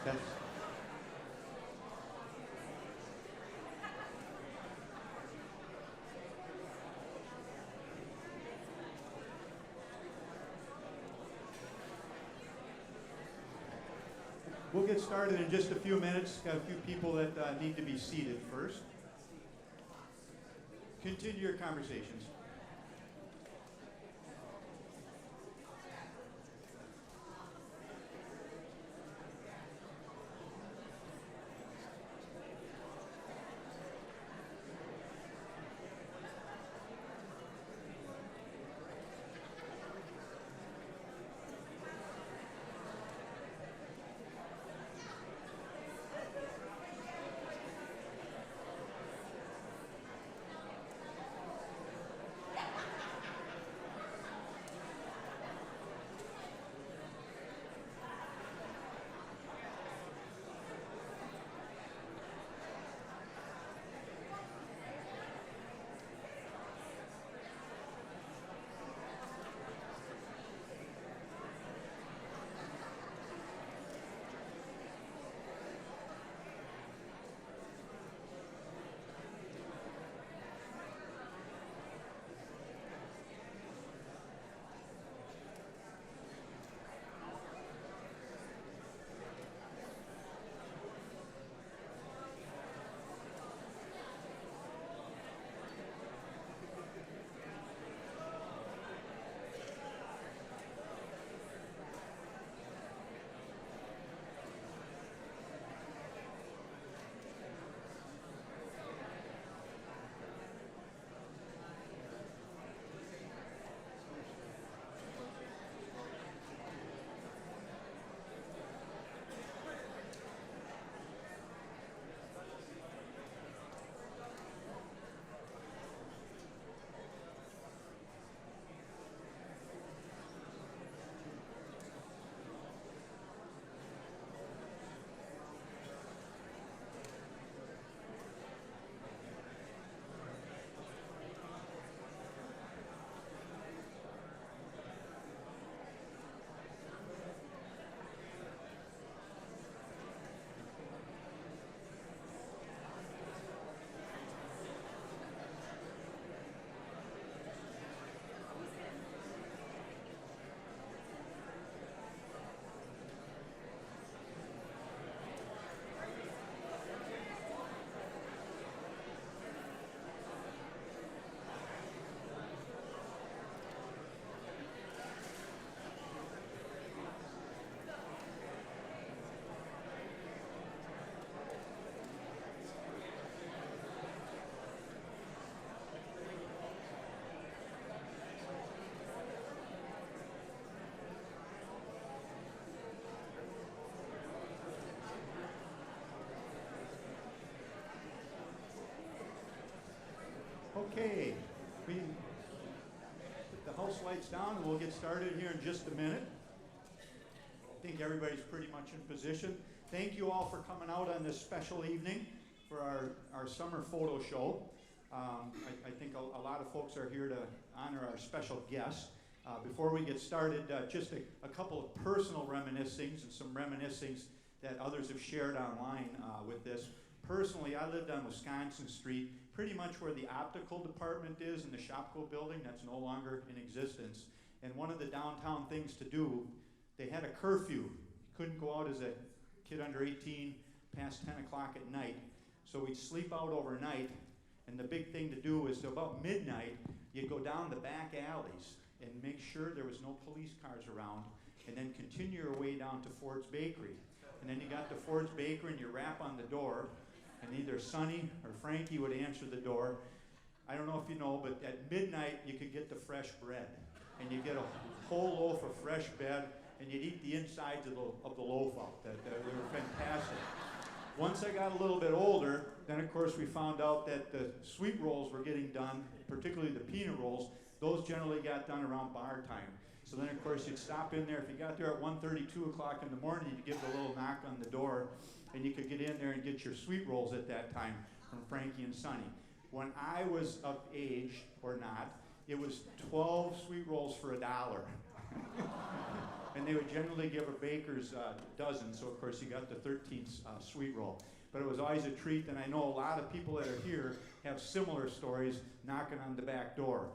That's, we'll get started in just a few minutes. Got a few people that need to be seated first. Continue your conversations. Okay, we put the house lights down and we'll get started here in just a minute. I think everybody's pretty much in position. Thank you all for coming out on this special evening for our summer photo show. I think a lot of folks are here to honor our special guests. Before we get started, just a couple of personal reminiscings and some reminiscings that others have shared online with this. Personally, I lived on Wisconsin Street, pretty much where the optical department is in the Shopko building that's no longer in existence. And one of the downtown things to do, they had a curfew. You couldn't go out as a kid under 18 past 10 o'clock at night. So we'd sleep out overnight. And the big thing to do is, about midnight, you'd go down the back alleys and make sure there was no police cars around, and then continue your way down to Ford's Bakery. And then you got to Ford's Bakery and you rap on the door, and either Sonny or Frankie would answer the door. I don't know if you know, but at midnight you could get the fresh bread. And you get a whole loaf of fresh bread, and you'd eat the insides of the loaf out. They were fantastic. Once I got a little bit older, then of course we found out that the sweet rolls were getting done, particularly the peanut rolls. Those generally got done around bar time. So then of course you'd stop in there. If you got there at 1:30, 2 o'clock in the morning, you'd give the little knock on the door, and you could get in there and get your sweet rolls at that time from Frankie and Sonny. When I was of age, or not, it was 12 sweet rolls for $1. And they would generally give a baker's dozen, so of course you got the 13th sweet roll. But it was always a treat, and I know a lot of people that are here have similar stories knocking on the back door.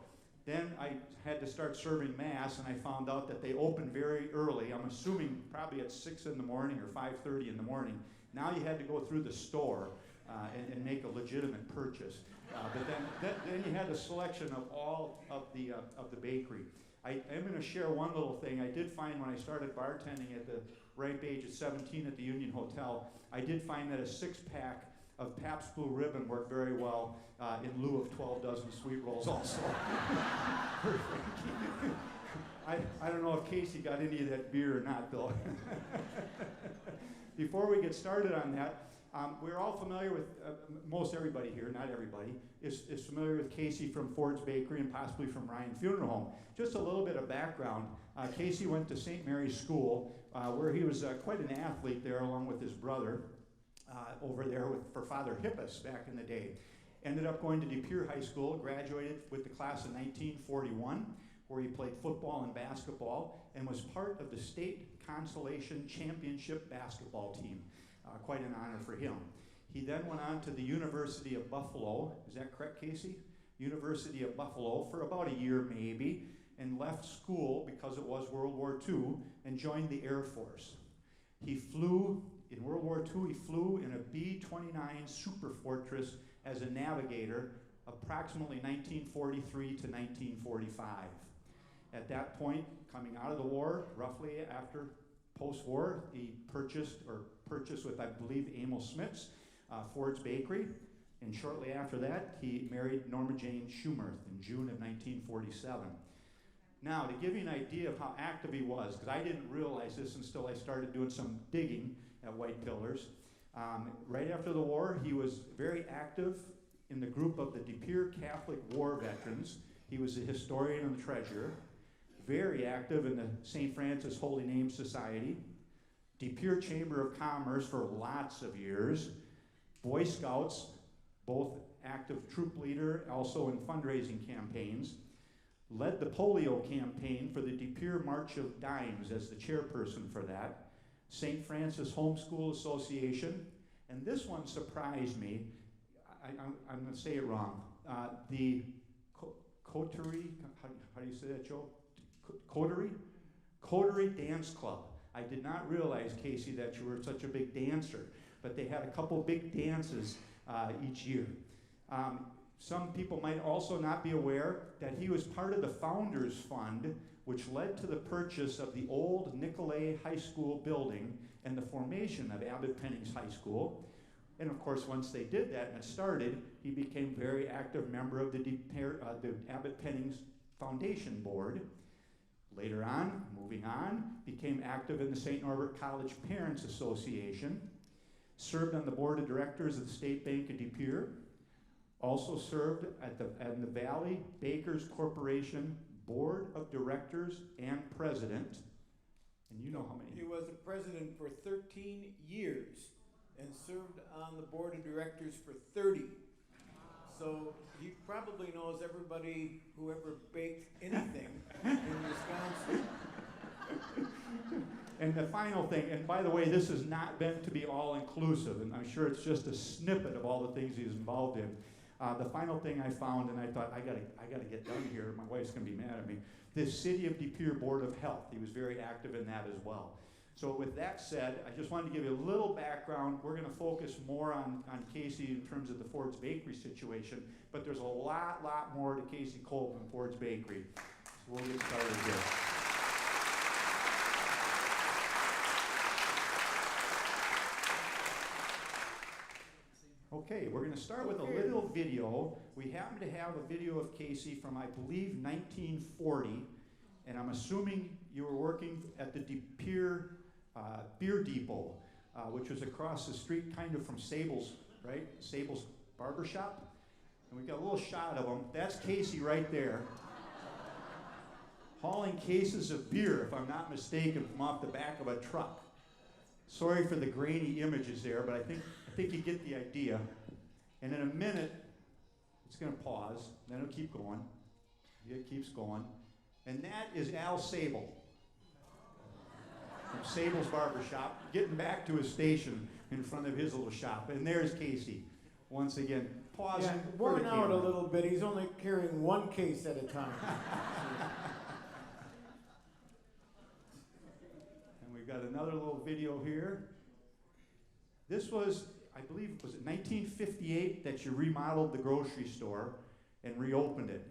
Then I had to start serving Mass, and I found out that they open very early. I'm assuming probably at 6 in the morning or 5:30 in the morning. Now you had to go through the store and make a legitimate purchase. But then you had a selection of all of the bakery. I am going to share one little thing. I did find when I started bartending at the ripe age of 17 at the Union Hotel, I did find that a 6-pack of Pabst Blue Ribbon worked very well in lieu of 12 dozen sweet rolls also. I don't know if Casey got any of that beer or not, though. Before we get started on that, we're all familiar with, most everybody here, not everybody, is familiar with Casey from Ford's Bakery and possibly from Ryan Funeral Home. Just a little bit of background. Casey went to St. Mary's School, where he was quite an athlete there along with his brother over there for Father Hippus back in the day. Ended up going to De Pere High School, graduated with the class of 1941, where he played football and basketball, and was part of the state consolation championship basketball team. Quite an honor for him. He then went on to the University of Buffalo. Is that correct, Casey? University of Buffalo for about a year maybe, and left school because it was World War II and joined the Air Force. He flew, in World War II, he flew in a B-29 Superfortress as a navigator approximately 1943 to 1945. At that point, coming out of the war, roughly after post-war, he purchased with, I believe, Emil Smits, Ford's Bakery, and shortly after that, he married Norma Jane Schumerth in June of 1947. Now, to give you an idea of how active he was, because I didn't realize this until I started doing some digging at White Pillars, right after the war, he was very active in the group of the De Pere Catholic War Veterans. He was a historian and treasurer. Very active in the St. Francis Holy Name Society, De Pere Chamber of Commerce for lots of years, Boy Scouts, both active troop leader, also in fundraising campaigns, led the polio campaign for the De Pere March of Dimes as the chairperson for that, St. Francis Homeschool Association, and this one surprised me. I'm going to say it wrong. The Coterie, how do you say that, Joe? Coterie Dance Club. I did not realize, Casey, that you were such a big dancer, but they had a couple big dances each year. Some people might also not be aware that he was part of the Founders Fund, which led to the purchase of the old Nicolay High School building and the formation of Abbott Penning's High School. And of course, once they did that and it started, he became a very active member of the Abbott Penning's Foundation Board. Later on, moving on, became active in the St. Norbert College Parents Association, served on the board of directors of the State Bank of De Pere, also served at the Valley Bakers Corporation Board of Directors and President. And you know how many? He was the president for 13 years and served on the board of directors for 30. So he probably knows everybody who ever baked anything in Wisconsin. And the final thing, and by the way, this has not been to be all-inclusive, and I'm sure it's just a snippet of all the things he's involved in. The final thing I found, and I thought, I gotta get done here, my wife's gonna be mad at me, the City of De Pere Board of Health. He was very active in that as well. So with that said, I just wanted to give you a little background. We're going to focus more on Casey in terms of the Ford's Bakery situation, but there's a lot more to Casey Kolb and Ford's Bakery. So we'll get started here. Okay, we're going to start with a little video. We happen to have a video of Casey from, I believe, 1940, and I'm assuming you were working at the De Pere Beer Depot, which was across the street kind of from Sable's, right? Sable's Barbershop. And we've got a little shot of him. That's Casey right there. Hauling cases of beer, if I'm not mistaken, from off the back of a truck. Sorry for the grainy images there, but I think you get the idea. And in a minute, it's going to pause, then it'll keep going. It keeps going. And that is Al Sable. from Sable's Barber Shop, getting back to his station in front of his little shop. And there's Casey, once again, pausing Yeah, for the worn out a camera. little bit. He's only carrying one case at a time. And we've got another little video here. This was, I believe, was it 1958 that you remodeled the grocery store and reopened it.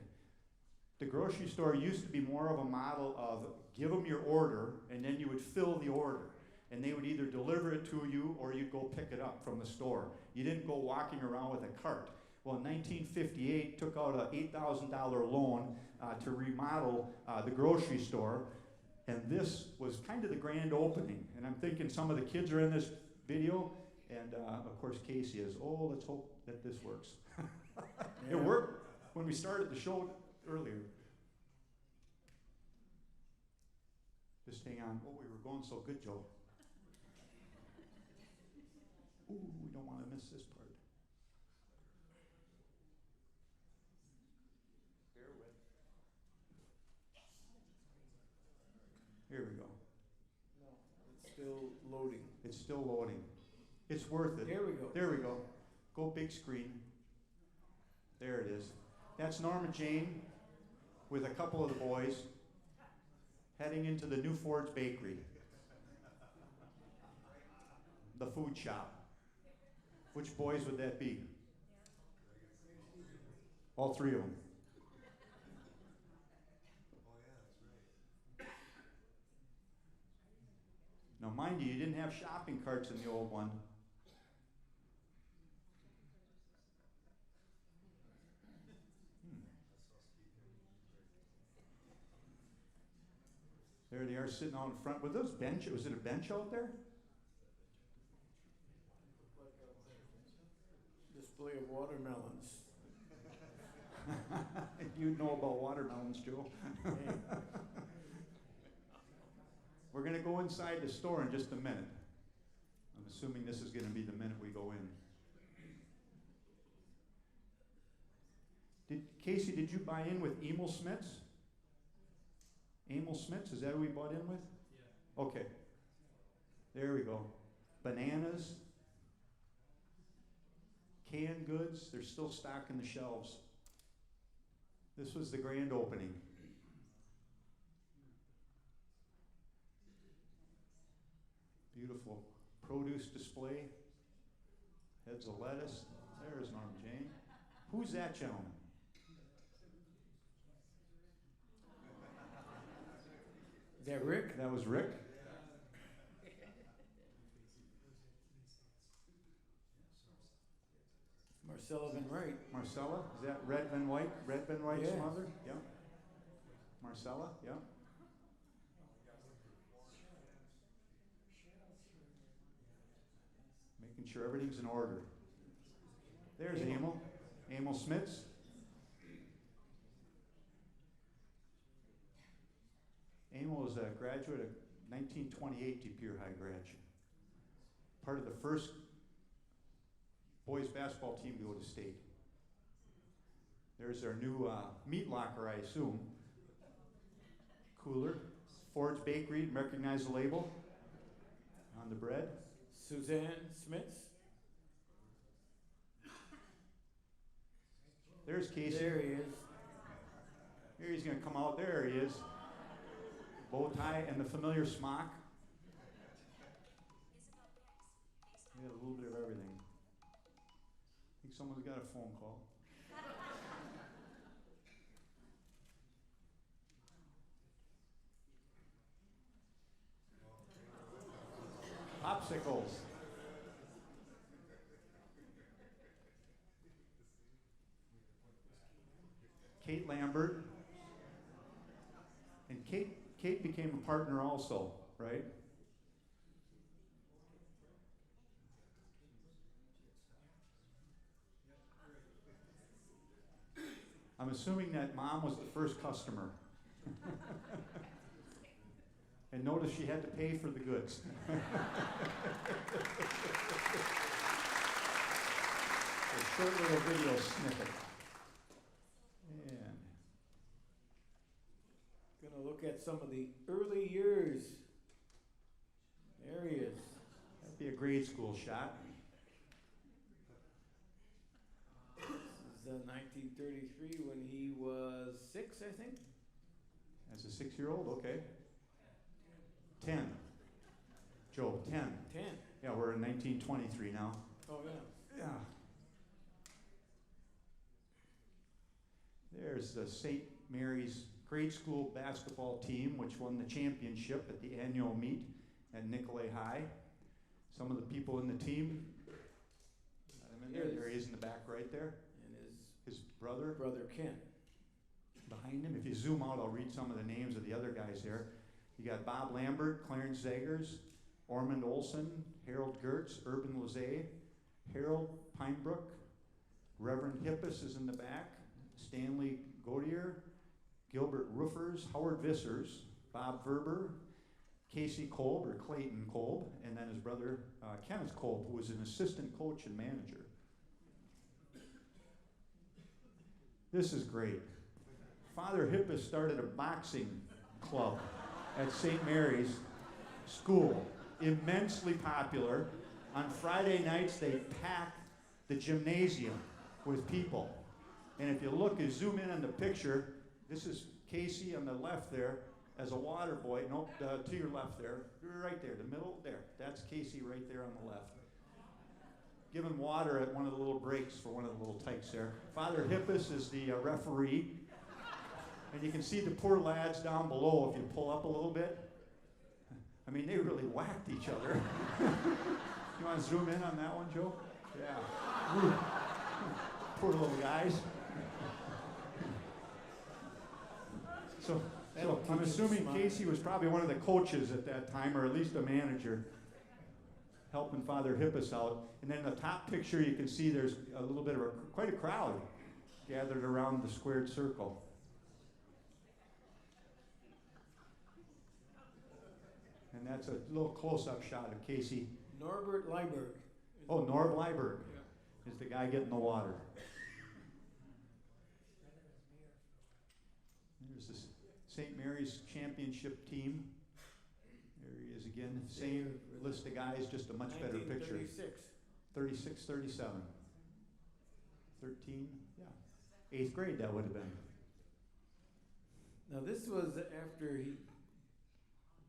The grocery store used to be more of a model of give them your order and then you would fill the order. And they would either deliver it to you or you'd go pick it up from the store. You didn't go walking around with a cart. Well, in 1958, took out an $8,000 loan to remodel the grocery store. And this was kind of the grand opening. And I'm thinking some of the kids are in this video. And of course, Casey is, oh, let's hope that this works. It worked when we started the show earlier. Just hang on. Oh, we were going so good, Joe. Ooh, we don't want to miss this part. Bear with. Here we go. No, it's still loading. It's still loading. It's worth it. There we go. There we go. Go big screen. There it is. That's Norma Jane with a couple of the boys heading into the New Ford's Bakery. The food shop. Which boys would that be? All three of them. Now, mind you, you didn't have shopping carts in the old one. There they are sitting out in front. Was those bench? Was it a bench out there? Display of watermelons. You know about watermelons, Joe. Hey. We're going to go inside the store in just a minute. I'm assuming this is going to be the minute we go in. Casey, did you buy in with Emil Smits? Emil Smits, is that who we bought in with? Yeah. Okay. There we go. Bananas. Canned goods, they're still stocking the shelves. This was the grand opening. Beautiful produce display. Heads of lettuce. There's Norma Jane. Who's that gentleman? Is that Rick? That was Rick. Marcella Van Wright. Marcella, is that Red Van White? Red Van White's Yes. mother? Yeah. Marcella, yeah. Making sure everything's in order. There's Emil. Emil Smits. Emil was a graduate of 1928 DePere High grad. Part of the first boys basketball team to go to state. There's our new meat locker, I assume. Cooler. Ford's Bakery, recognize the label on the bread. Suzanne Smits. There's Casey. There he is. Here he's going to come out. There he is. Bow tie and the familiar smock. We got a little bit of everything. I think someone's got a phone call. Popsicles. Kate Lambert. And Kate became a partner also, right? I'm assuming that mom was the first customer. And notice she had to pay for the goods. A short little video snippet. And Gonna look at some of the early years There he is. That'd be a grade school shot. This is 1933 when he was 6, I think. As a 6-year-old, okay. 10. Joe, 10. 10. Yeah, we're in 1923 now. Oh, yeah. Yeah. There's the St. Mary's grade school basketball team, which won the championship at the annual meet at Nicolay High. Some of the people in the team, there he is in the back right there. And his brother Ken. Behind him. If you zoom out, I'll read some of the names of the other guys there. You got Bob Lambert, Clarence Zagers, Ormond Olson, Harold Gertz, Urban Lezay, Harold Pinebrook, Reverend Hippus is in the back, Stanley Godier, Gilbert Roofers, Howard Vissers, Bob Verber, Casey Kolb, or Clayton Kolb, and then his brother Kenneth Kolb, who was an assistant coach and manager. This is great. Father Hippus started a boxing club at St. Mary's School, immensely popular. On Friday nights, they pack the gymnasium with people. And if you look, you zoom in on the picture, this is Casey on the left there as a water boy. Nope, to your left there, right there, the middle, there. That's Casey right there on the left. Giving water at one of the little breaks for one of the little tykes there. Father Hippus is the referee. And you can see the poor lads down below if you pull up a little bit. I mean, they really whacked each other. You want to zoom in on that one, Joe? Yeah. Ooh. Poor little guys. So I'm assuming Casey was probably one of the coaches at that time, or at least a manager, helping Father Hippus out. And then the top picture, you can see there's a little bit of quite a crowd gathered around the squared circle. And that's a little close-up shot of Casey. Norbert Leiberg. Oh, Norb Leiberg is the guy getting the water. There's this St. Mary's championship team. There he is again. Same list of guys, just a much better picture. 36, 37. 13, yeah. 8th grade that would have been. Now this was after he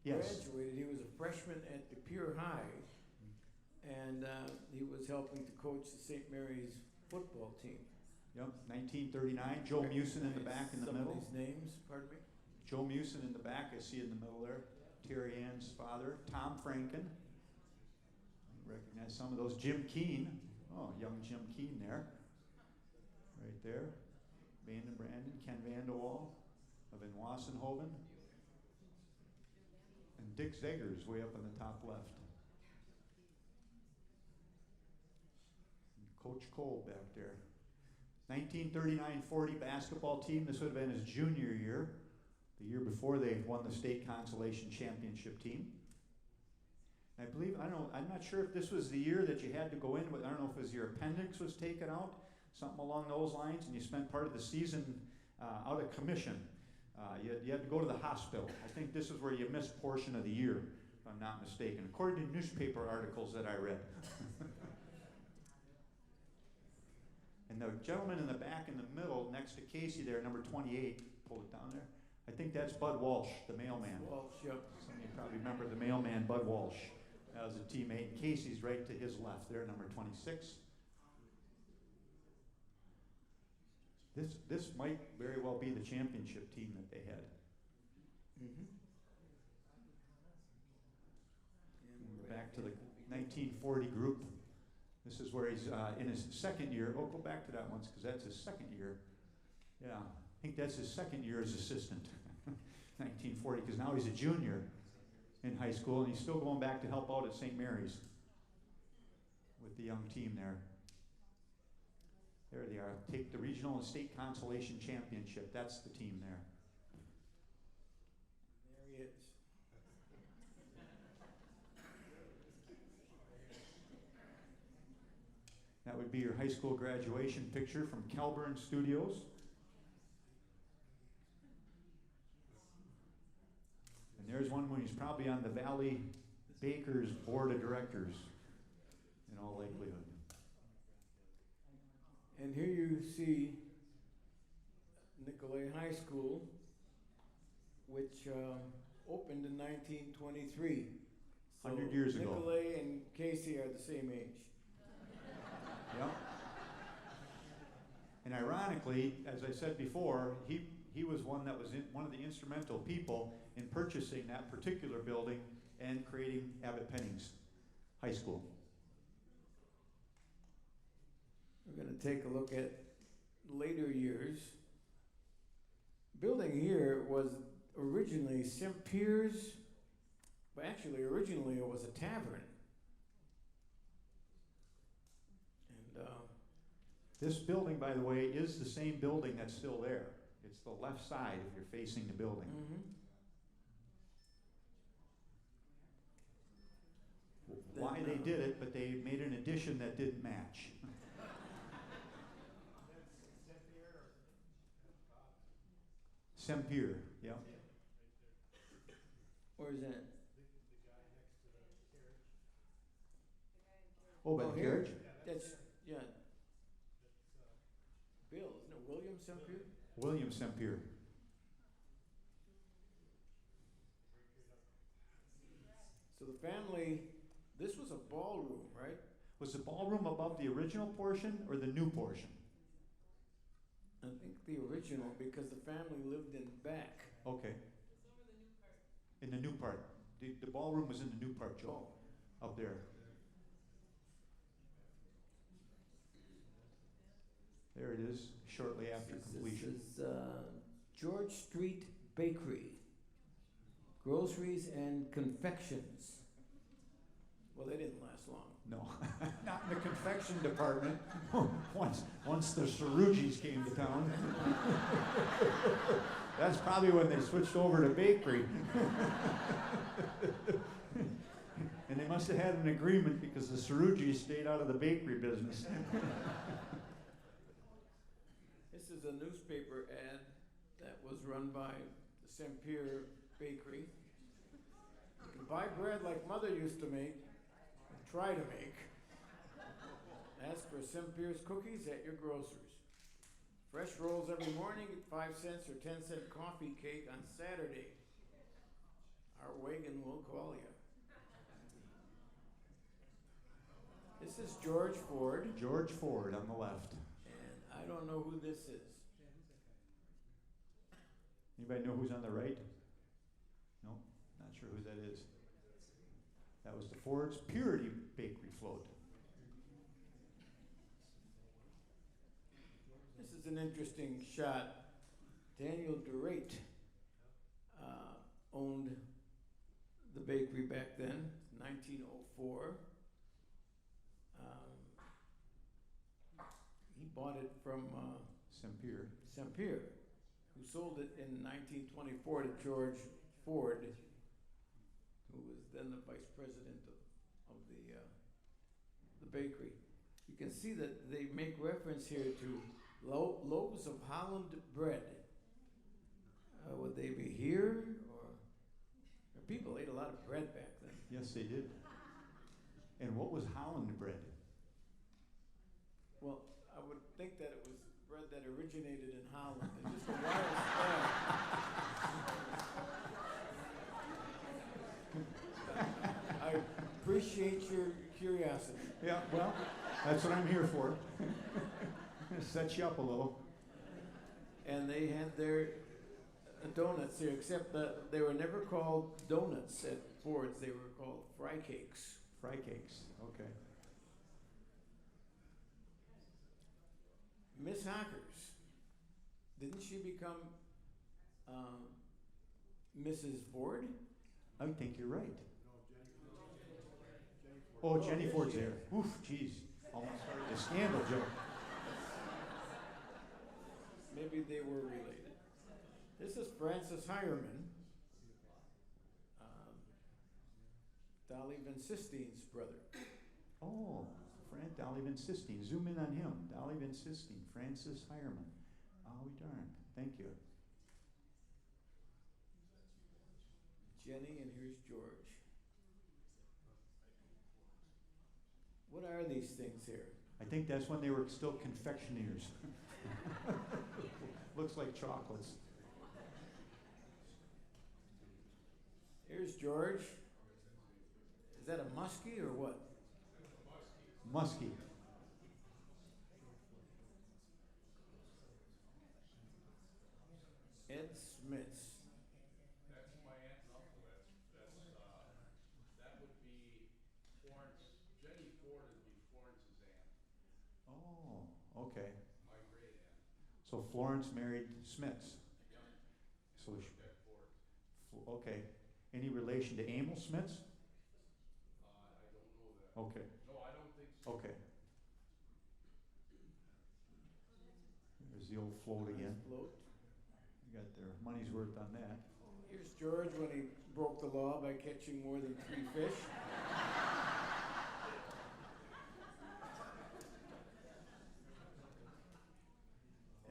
Yes. graduated. He was a freshman at the Pure High, and he was helping to coach the St. Mary's football team. Yep, 1939. Joe Musin in the back in the middle. Some of these names, pardon me? Joe Musin in the back, I see in the middle there. Terry Ann's father. Tom Franken. Recognize some of those. Jim Keene. Oh, young Jim Keene there. Right there. Vanden Branden. Ken Vandewall of in Wassenhoven. And Dick Zegers way up on the top left. And Coach Cole back there. 1939-40 basketball team. This would have been his junior year. The year before they won the state consolation championship team. I believe, I'm not sure if this was the year that you had to go in with, I don't know if it was your appendix was taken out, something along those lines, and you spent part of the season out of commission. You had to go to the hospital. I think this is where you missed portion of the year, if I'm not mistaken, according to newspaper articles that I read. And the gentleman in the back in the middle, next to Casey there, number 28, pull it down there. I think that's Bud Walsh, the mailman. Walsh, yep. Some of you probably remember the mailman, Bud Walsh. That was a teammate. And Casey's right to his left there, number 26. This might very well be the championship team that they had. Mm-hmm. We're back to the 1940 group. This is where he's in his second year. Oh, go back to that once, because that's his second year. Yeah, I think that's his second year as assistant. 1940, because now he's a junior in high school, and he's still going back to help out at St. Mary's with the young team there. There they are. Take the regional and state consolation championship. That's the team there. There he is. That would be your high school graduation picture from Kelburn Studios. And there's one when he's probably on the Valley Baker's board of directors, in all likelihood. And here you see Nicolay High School, which opened in 1923. So 100 years ago. Nicolay and Casey are the same age. Yep. And ironically, as I said before, he was one that was one of the instrumental people in purchasing that particular building and creating Abbott Penning's High School. We're going to take a look at later years. Building here was originally St. Pere's, but actually originally it was a tavern. And This building, by the way, is the same building that's still there. It's the left side if you're facing the building. Why they did it, but they made an addition that didn't match. St. Pere, yeah. Where is that? Oh, by the here. carriage? That's, yeah. Bill, isn't it William St. Pere? William St. Pere. So the family, this was a ballroom, right? Was the ballroom above the original portion or the new portion? I think the original, because the family lived in back. Okay. In the new part. The ballroom was in the new part, Joe. Up there. There it is, shortly after completion. This is George Street Bakery. Groceries and confections. Well, they didn't last long. No, not in the confection department. Once the Cerugis came to town. That's probably when they switched over to bakery. And they must have had an agreement because the Cerugis stayed out of the bakery business. This is a newspaper ad that was run by the St. Pere Bakery. You can buy bread like Mother used to make, and try to make. Ask for St. Pere's cookies at your grocer's. Fresh rolls every morning at 5 cents or 10-cent coffee cake on Saturday. Our wagon will call you. This is George Ford. George Ford on the left. And I don't know who this is. Anybody know who's on the right? No, not sure who that is. That was the Ford's Purity Bakery float. This is an interesting shot. Daniel DeRate owned the bakery back then, 1904. He bought it from St. Pere. St. Pere, who sold it in 1924 to George Ford, who was then the vice president of the bakery. You can see that they make reference here to loaves of Holland bread. Would they be here, or people ate a lot of bread back then? Yes, they did. And what was Holland bread? Well, I would think that it was bread that originated in Holland. It's just a wild style. I appreciate your curiosity. Yeah, well, that's what I'm here for. Set you up a little. And they had their donuts here, except that they were never called donuts at Ford's. They were called fry cakes. Fry cakes, okay. Miss Hockers, didn't she become Mrs. Ford? I think you're right. Oh, Jenny Ford's there. Oof, geez. Almost started a scandal joke. Maybe they were related. This is Francis Hireman, Dolly Van Sisteen's brother. Oh, Dolly Van Sisteen. Zoom in on him. Dolly Van Sisteen, Francis Hireman. Oh, darn. Thank you. Jenny, and here's George. What are these things here? I think that's when they were still confectioners. Looks like chocolates. Here's George. Is that a muskie or what? Muskie. Ed Smith's. That's my aunt and uncle. That would be Florence. Jenny Ford would be Florence's aunt. Oh, okay. My great aunt. So Florence married Smiths. Yep. So she, Beck Ford. okay. Any relation to Emil Smiths? I don't know that. Okay. No, I don't think so. Okay. There's the old float again. Float. You got their money's worth on that. Here's George when he broke the law by catching more than 3 fish.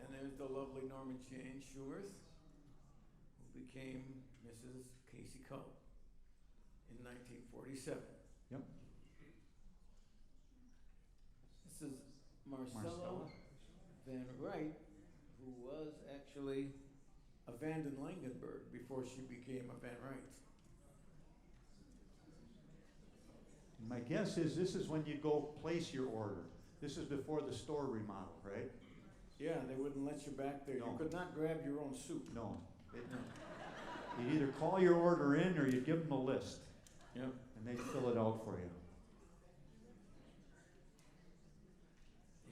And there's the lovely Norman Jane Schumerth, who became Mrs. Casey Culp in 1947. Yep. This is Marcella Van Wright, who was actually a Vanden Langenberg before she became a Van Wright. My guess is this is when you go place your order. This is before the store remodel, right? Yeah, they wouldn't let you back there. No. You could not grab your own soup. No. You'd either call your order in or you'd give them a list. Yep. And they'd fill it out for you.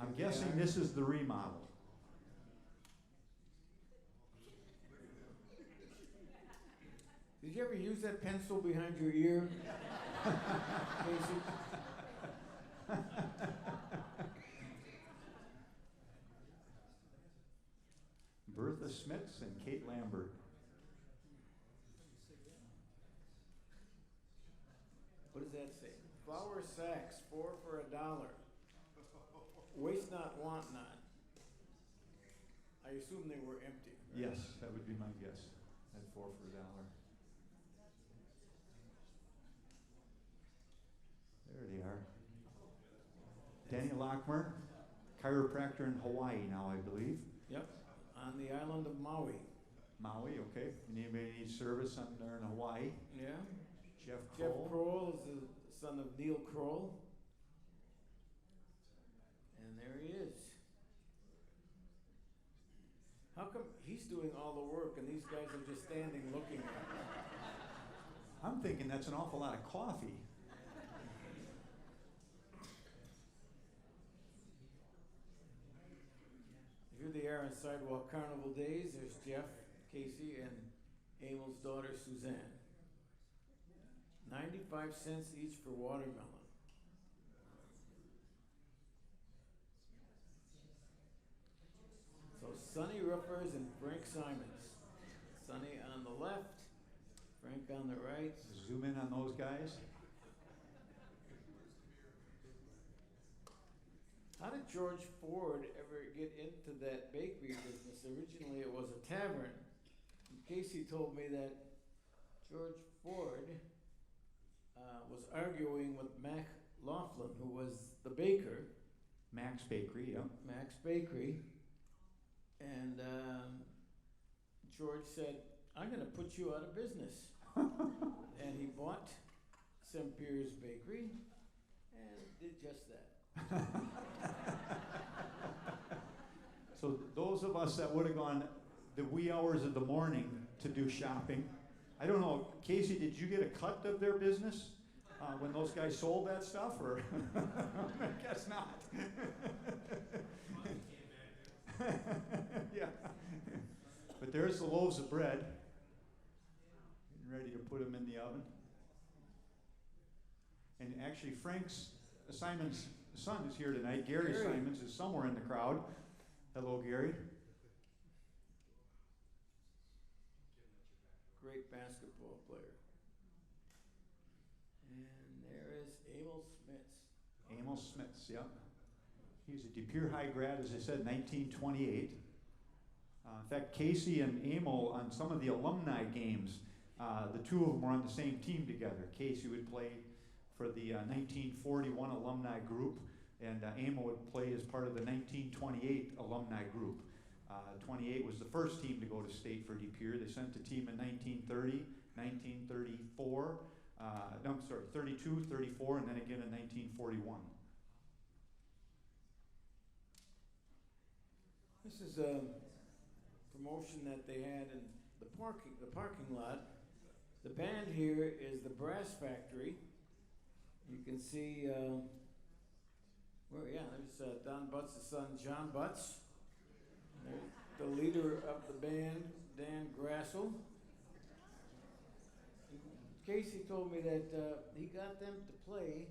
I'm guessing this is the remodel. Did you ever use that pencil behind your ear, Casey? Bertha Smits and Kate Lambert. What does that say? Flour sacks, 4 for $1. Waste not, want not. I assume they were empty. Right? Yes, that would be my guess. At 4 for $1. There they are. Danny Lockmer, chiropractor in Hawaii now, I believe. Yep, on the island of Maui. Maui, okay. Anybody need service on there in Hawaii? Yeah. Jeff Jeff Kroll. Kroll is the son of Neil Kroll. And there he is. How come he's doing all the work and these guys are just standing looking at him? I'm thinking that's an awful lot of coffee. Here they are on Sidewalk Carnival Days. There's Jeff, Casey, and Emil's daughter, Suzanne. 95 cents each for watermelon. So Sonny Ruffers and Frank Simons. Sonny on the left, Frank on the right. Zoom in on those guys. How did George Ford ever get into that bakery business? Originally it was a tavern. And Casey told me that George Ford was arguing with Mac Laughlin, who was the baker. Max Bakery, yeah. Max Bakery. And George said, I'm going to put you out of business. And he bought St. Pierre's Bakery and did just that. So those of us that would have gone the wee hours of the morning to do shopping, I don't know, Casey, did you get a cut of their business when those guys sold that stuff, or? I guess not. Yeah. But there's the loaves of bread, getting ready to put them in the oven. And actually, Simon's son is here tonight. Gary Simons is somewhere in the crowd. Hello, Gary. Great basketball player. And there is Emil Smits. Emil Smits, yep. He was a De Pere High grad, as I said, 1928. In fact, Casey and Emil, on some of the alumni games, the two of them were on the same team together. Casey would play for the 1941 alumni group, and Emil would play as part of the 1928 alumni group. 28 was the first team to go to state for De Pere. They sent a team in 1930, 1934, no, I'm sorry, 32, 34, and then again in 1941. This is a promotion that they had in the parking lot. The band here is the Brass Factory. You can see, there's Don Butts' son, John Butts. There's the leader of the band, Dan Grassel. Casey told me that he got them to play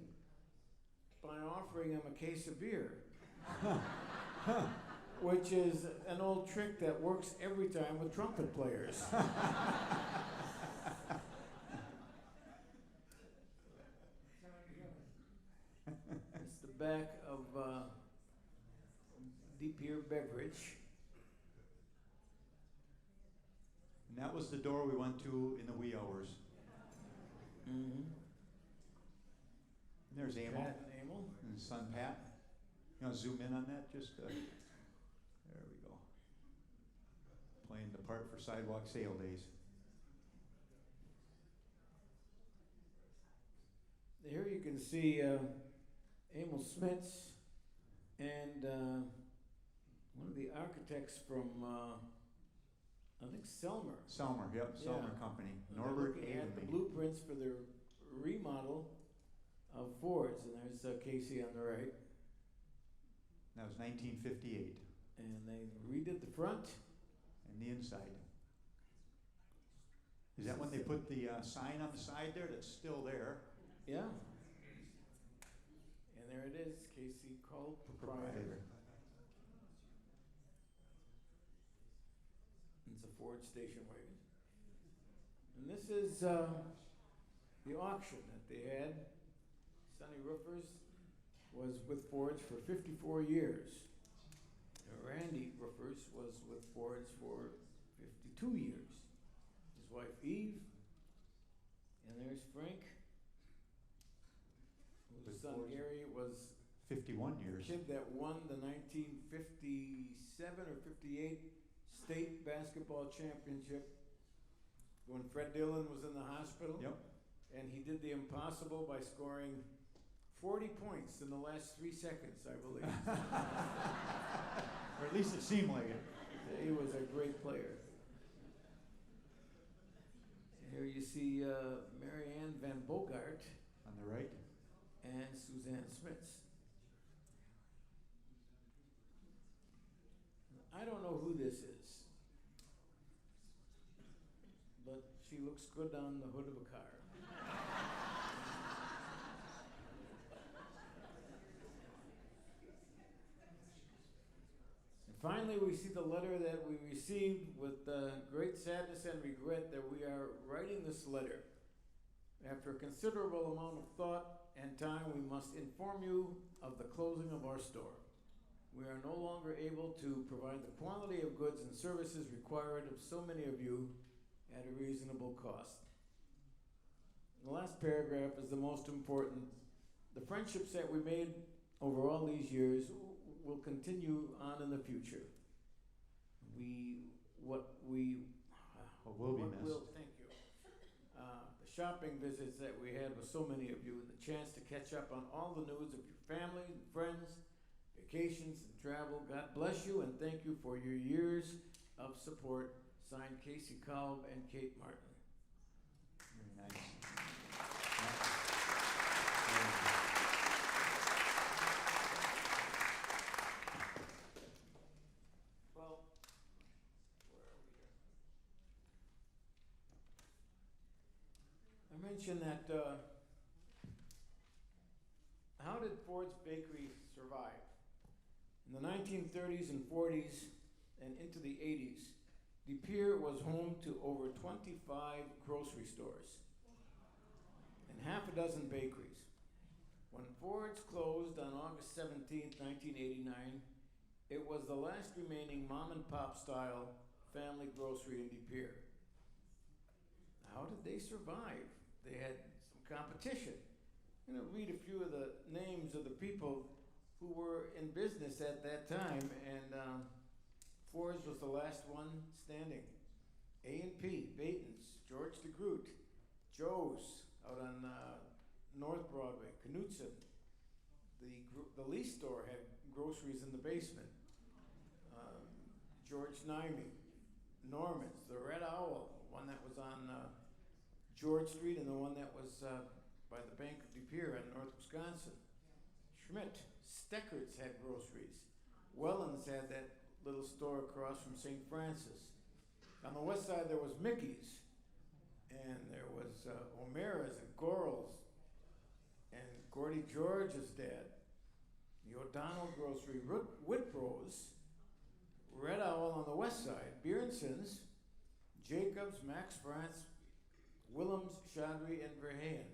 by offering him a case of beer. Which is an old trick that works every time with trumpet players. It's the back of De Pere Beverage. And that was the door we went to in the wee hours. Mm-hmm. And there's Emil. Pat and Emil. And his son Pat. You want to zoom in on that? Just there we go. Playing the part for Sidewalk Sale Days. Here you can see Emil Smits and one of the architects from I think Selmer. Selmer, yep, Selmer Yeah. Company. And Norbert they're looking at the Adelby. blueprints for their remodel of Fords, and there's Casey on the right. That was 1958. And they redid the front. And the inside. Is that when they put the sign on the side there that's still there? Yeah. And there it is, Casey Culp, proprietor. It's a Ford station wagon. And this is the auction that they had. Sonny Roofers was with Fords for 54 years. Randy Roofers was with Fords for 52 years. His wife Eve, and there's Frank, whose With son Fords. Gary was 51 the years. kid that won the 1957 or 58 state basketball championship when Fred Dillon was in the hospital. Yep. And he did the impossible by scoring 40 points in the last 3 seconds, I believe. Or at least it seemed like it. He was a great player. Here you see Marianne Van Bogart On the right. and Suzanne Smits. I don't know who this is, but she looks good on the hood of a car. Finally, we see the letter that we received with great sadness and regret that we are writing this letter. After a considerable amount of thought and time, we must inform you of the closing of our store. We are no longer able to provide the quality of goods and services required of so many of you at a reasonable cost. The last paragraph is the most important. The friendships that we made over all these years will continue on in the future. Thank you. The shopping visits that we had with so many of you, and the chance to catch up on all the news of your family and friends, vacations and travel. God bless you and thank you for your years of support. Signed, Casey Kolb and Kate Martin. Very nice. Well, where are we here? I mentioned that, how did Ford's Bakery survive? In the 1930s and 40s and into the 80s, De Pere was home to over 25 grocery stores and half a dozen bakeries. When Ford's closed on August 17, 1989, it was the last remaining mom and pop style family grocery in De Pere. How did they survive? They had some competition. I'm going to read a few of the names of the people who were in business at that time, and Ford's was the last one standing. A&P, Baton's, George DeGroot, Joe's out on North Broadway, Knutson. The Lee store had groceries in the basement. George Nimey, Norman's, the Red Owl, one that was on George Street and the one that was by the Bank of De Pere in North Wisconsin. Schmidt, Steckert's had groceries. Wellens had that little store across from St. Francis. On the west side there was Mickey's, and there was O'Mara's and Goral's, and Gordy George's dad, the O'Donnell Grocery, Whitbro's, Red Owl on the west side, Beerenson's, Jacobs, Max France, Willems, Chaudry, and Verheyen.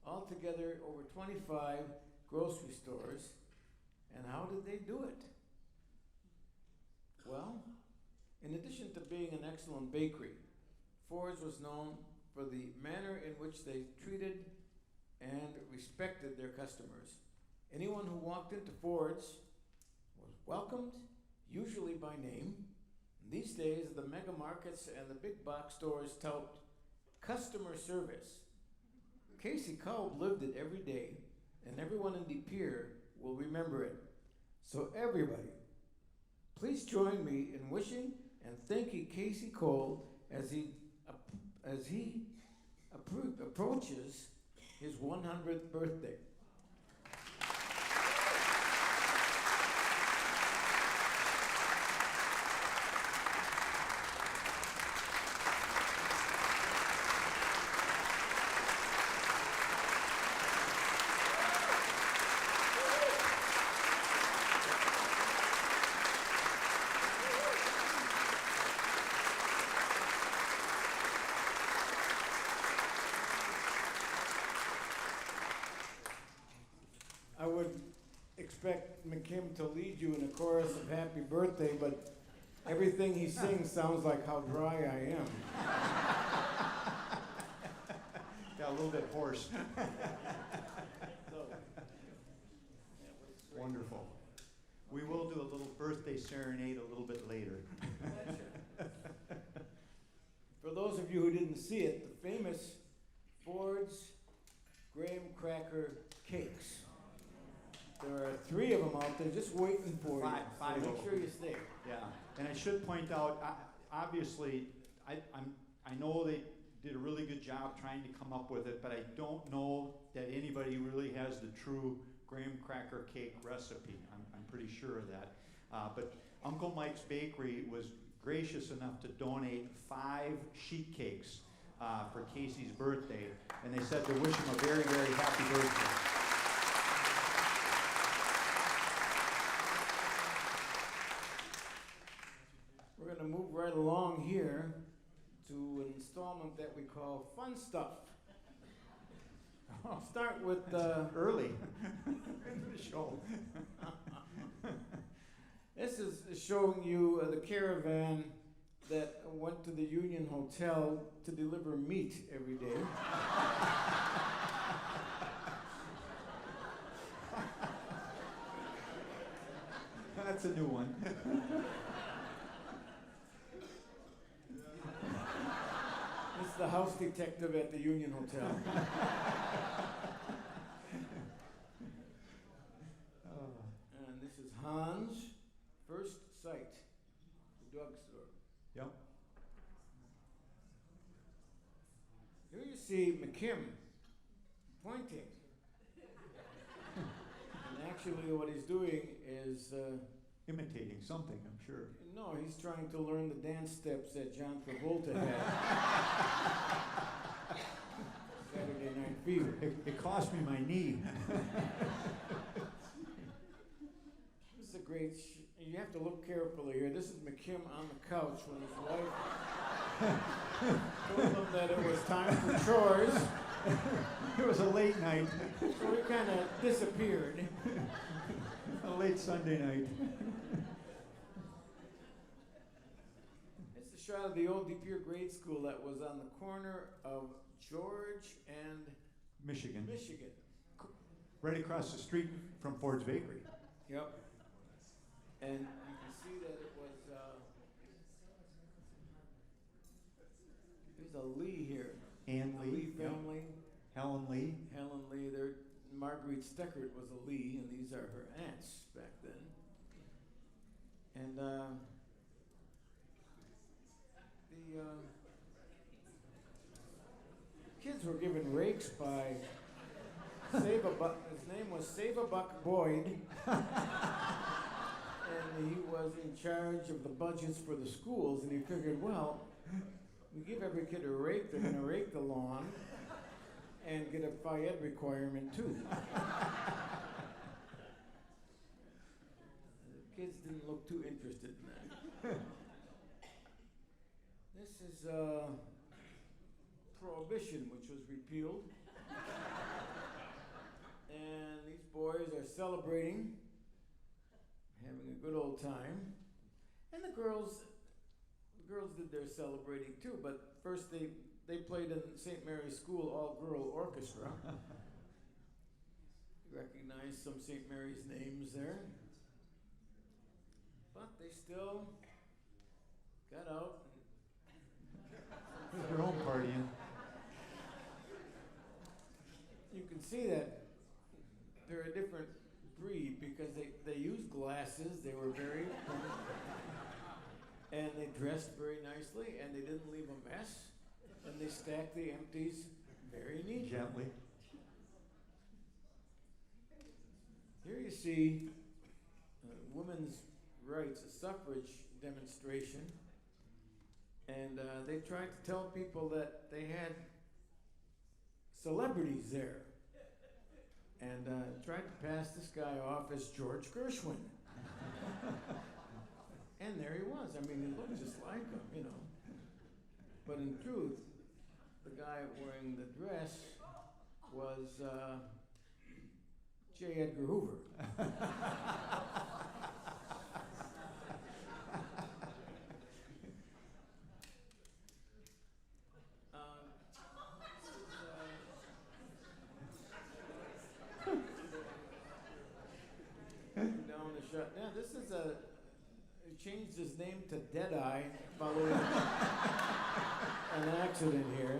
Altogether, over 25 grocery stores. And how did they do it? Well, in addition to being an excellent bakery, Ford's was known for the manner in which they treated and respected their customers. Anyone who walked into Ford's was welcomed, usually by name. These days, the mega markets and the big box stores tout customer service. Casey Kolb lived it every day, and everyone in De Pere will remember it. So everybody, please join me in wishing and thanking Casey Kolb as he approaches his 100th birthday. I would expect McKim to lead you in a chorus of happy birthday, but everything he sings sounds like how dry I am. Got a little bit hoarse. Wonderful. We will do a little birthday serenade a little bit later. For those of you who didn't see it, the famous Ford's graham cracker cakes. There are 3 of them out there just waiting for you. Five So of make sure them. you stay. Yeah, and I should point out, obviously, I know they did a really good job trying to come up with it, but I don't know that anybody really has the true graham cracker cake recipe. I'm pretty sure of that. But Uncle Mike's Bakery was gracious enough to donate 5 sheet cakes for Casey's birthday, and they said to wish him a very, very happy birthday. We're going to move right along here to an installment that we call Fun Stuff. I'll start with Early in the show. This is showing you the caravan that went to the Union Hotel to deliver meat every day. That's a new one. It's the house detective at the Union Hotel. And this is Hans' first sight, the drugstore. Yep. Here you see McKim pointing. And actually what he's doing is, Imitating something, I'm sure. no, he's trying to learn the dance steps that John Travolta had. Saturday Night Fever. It cost me my knee. This is a great, you have to look carefully here. This is McKim on the couch when his wife told him that it was time for chores. It was a late night, So he kind of disappeared. a late Sunday night. It's a shot of the old De Pere grade school that was on the corner of George and Michigan. Michigan. right across the street from Ford's Bakery. Yep. And you can see that it was, there's a Lee here. Ann The Lee. Lee Yep. family. Helen Lee. Helen Lee, there. Marguerite Steckert was a Lee, and these are her aunts back then. And the kids were given rakes by Save-A-Buck. His name was Save-A-Buck Boyd, and he was in charge of the budgets for the schools. And he figured, well, we give every kid a rake, they're going to rake the lawn and get a Phi Ed requirement too. The kids didn't look too interested in that. This is Prohibition, which was repealed. And these boys are celebrating, having a good old time. And the girls did their celebrating too, but first they played in St. Mary's School all-girl orchestra. You recognize some St. Mary's names there. But they still got out. There's their own partying. You can see that they're a different breed because they used glasses, they were very and they dressed very nicely, and they didn't leave a mess, and they stacked the empties very neatly. Gently. Here you see women's rights, a suffrage demonstration, and they tried to tell people that they had celebrities there, and tried to pass this guy off as George Gershwin. And there he was. I mean, he looked just like him, you know. But in truth, the guy wearing the dress was J. Edgar Hoover. Down the shut. Yeah, this is a. He changed his name to Deadeye following an accident here.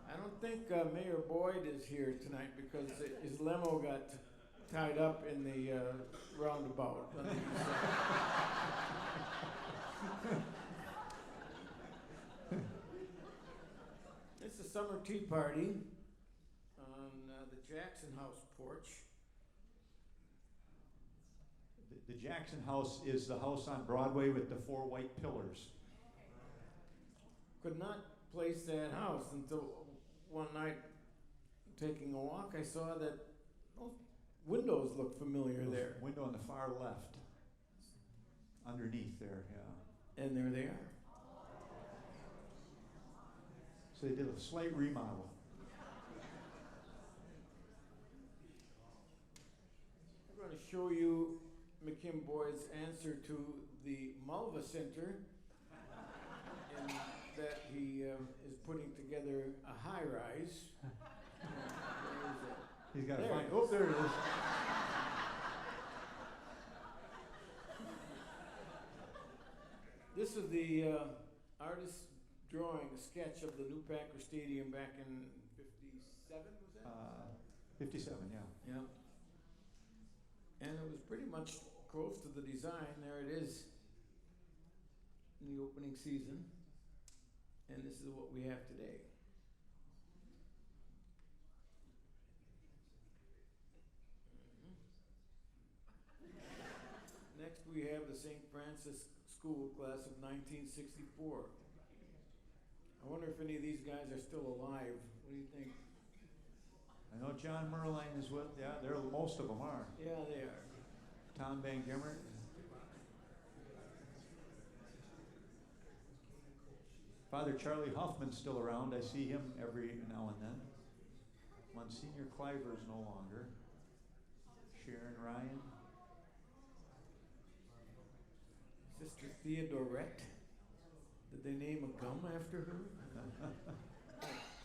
I don't think Mayor Boyd is here tonight because his limo got tied up in the roundabout. on the east side. It's a summer tea party on the Jackson House porch. The Jackson House is the house on Broadway with the 4 white pillars. Could not place that house until one night, taking a walk, I saw that those windows look familiar there. Window on the far left. Underneath there, yeah. And there they are. So they did a slight remodel. I'm going to show you McKim Boyd's answer to the Malva Center, in that he is putting together a high-rise. He's got to There find. it Oh, is. there it is. This is the artist's drawing, sketch of the new Packer Stadium back in '57, was that? 57, yeah. Yeah. And it was pretty much close to the design. There it is in the opening season. And this is what we have today. Next we have the St. Francis School class of 1964. I wonder if any of these guys are still alive. What do you think? I know John Merline is with, yeah, most of them are. Yeah, they are. Tom Van Gimmert. Father Charlie Huffman's still around. I see him every now and then. Monsignor Cliver is no longer. Sharon Ryan. Sister Theodorette. Did they name a gum after her?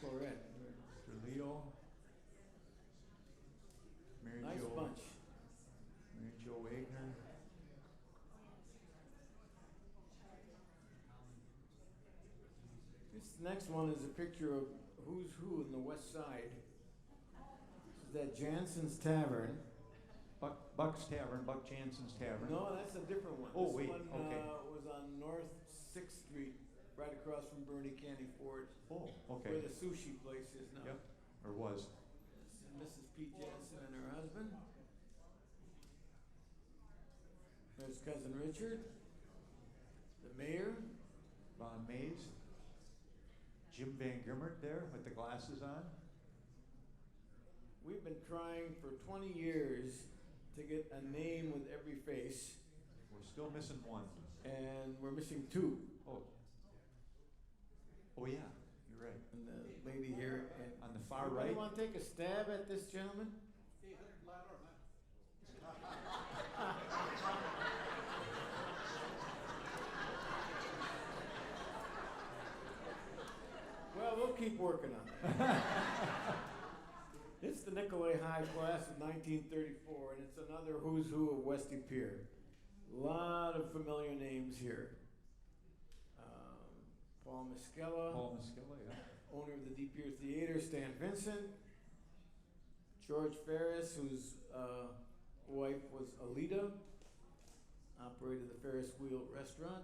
Chlorette. Mr. Leo. Mary Nice Jo. bunch. Mary Jo Wagner. This next one is a picture of who's who in the West Side. This is at Jansen's Tavern. Buck's Tavern, Buck Jansen's Tavern. No, that's a different one. Oh, this wait, one okay. was on North 6th Street, right across from Bernie Candy Ford, Oh, okay. where the sushi place is now. Yep, or was. This is Mrs. Pete Jansen and her husband. There's Cousin Richard, the mayor. Ron Mays. Jim Van Gimmert there with the glasses on. We've been trying for 20 years to get a name with every face, We're still missing one. and we're missing two. Oh. Oh yeah, you're right. And the lady here. And On the far anybody right. want to take a stab at this gentleman? Well, we'll keep working on it. It's the Nicolay High class of 1934, and it's another who's who of Westy Pier. A lot of familiar names here. Paul Miscella, Paul Miscella, yeah. owner of the Deep Pier Theater, Stan Vincent. George Ferris, whose wife was Alida, operated the Ferris Wheel Restaurant.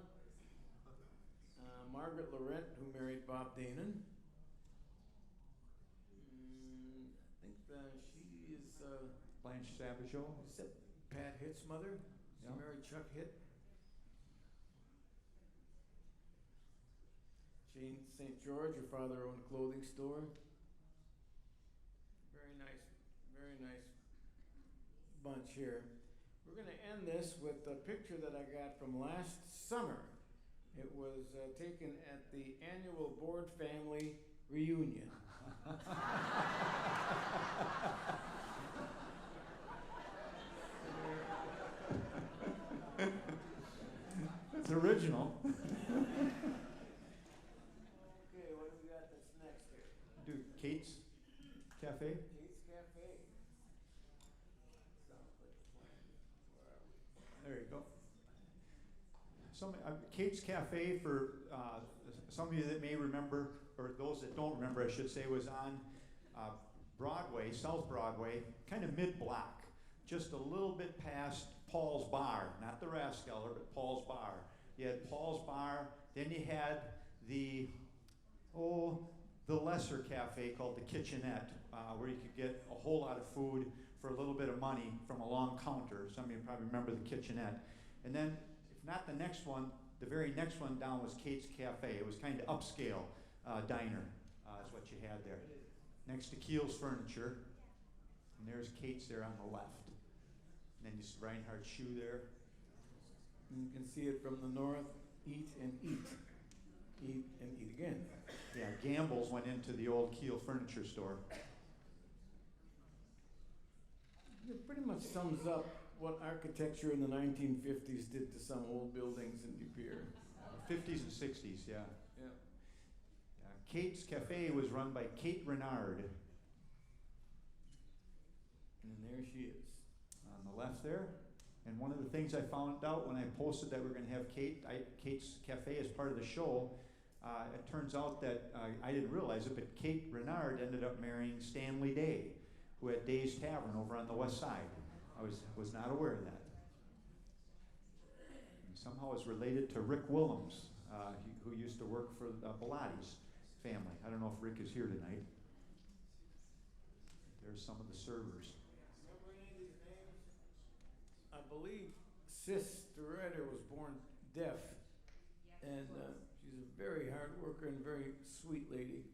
Margaret Laurent, who married Bob Danon. I think she is Blanche Savageau. is that Pat Hitt's mother? She Yeah. married Chuck Hitt. Jane St. George, her father owned a clothing store. Very nice bunch here. We're going to end this with a picture that I got from last summer. It was taken at the annual Board family reunion. It's original. Okay, what do we got that's next here? Do Kate's Cafe. Kate's Cafe. Sounds like a plan. Where are we? There you go. Kate's Cafe, for some of you that may remember, or those that don't remember, I should say, was on Broadway, South Broadway, kind of mid-block, just a little bit past Paul's Bar, not the Rathskeller, but Paul's Bar. You had Paul's Bar, then you had the lesser cafe called the Kitchenette, where you could get a whole lot of food for a little bit of money from a long counter. Some of you probably remember the Kitchenette. And then, if not the next one, the very next one down was Kate's Cafe. It was kind of upscale diner, is what you had there. Next to Keel's Furniture. And there's Kate's there on the left. And then you see Reinhardt's Shoe there. And you can see it from the north. Eat and eat. Eat and eat again. Yeah, Gamble's went into the old Keel Furniture store. It pretty much sums up what architecture in the 1950s did to some old buildings in De Pere. 50s and 60s, yeah. Yeah. Kate's Cafe was run by Kate Renard. And there she is. On the left there. And one of the things I found out when I posted that we're going to have Kate's Cafe as part of the show, it turns out that I didn't realize it, but Kate Renard ended up marrying Stanley Day, who had Day's Tavern over on the west side. I was not aware of that. And somehow it's related to Rick Willems, who used to work for Bellatti's family. I don't know if Rick is here tonight. There's some of the servers. Remember any of these names? I believe Sis Doretta was born deaf. And she's a very hard worker and very sweet lady.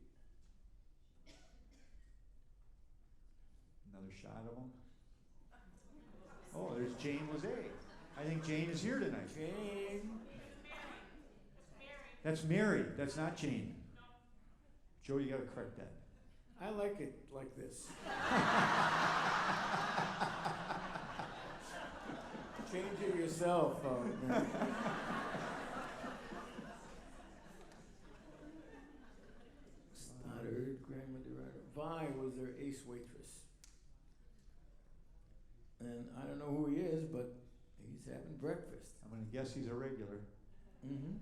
Another shot of them. Oh, there's Jane Lizzie. I think Jane is here tonight. Jane. That's Mary. That's not Jane. Joe, you got to correct that. I like it like this. Change it yourself. case waitress. And I don't know who he is, but he's having breakfast. I'm gonna guess he's a regular. Mm-hmm.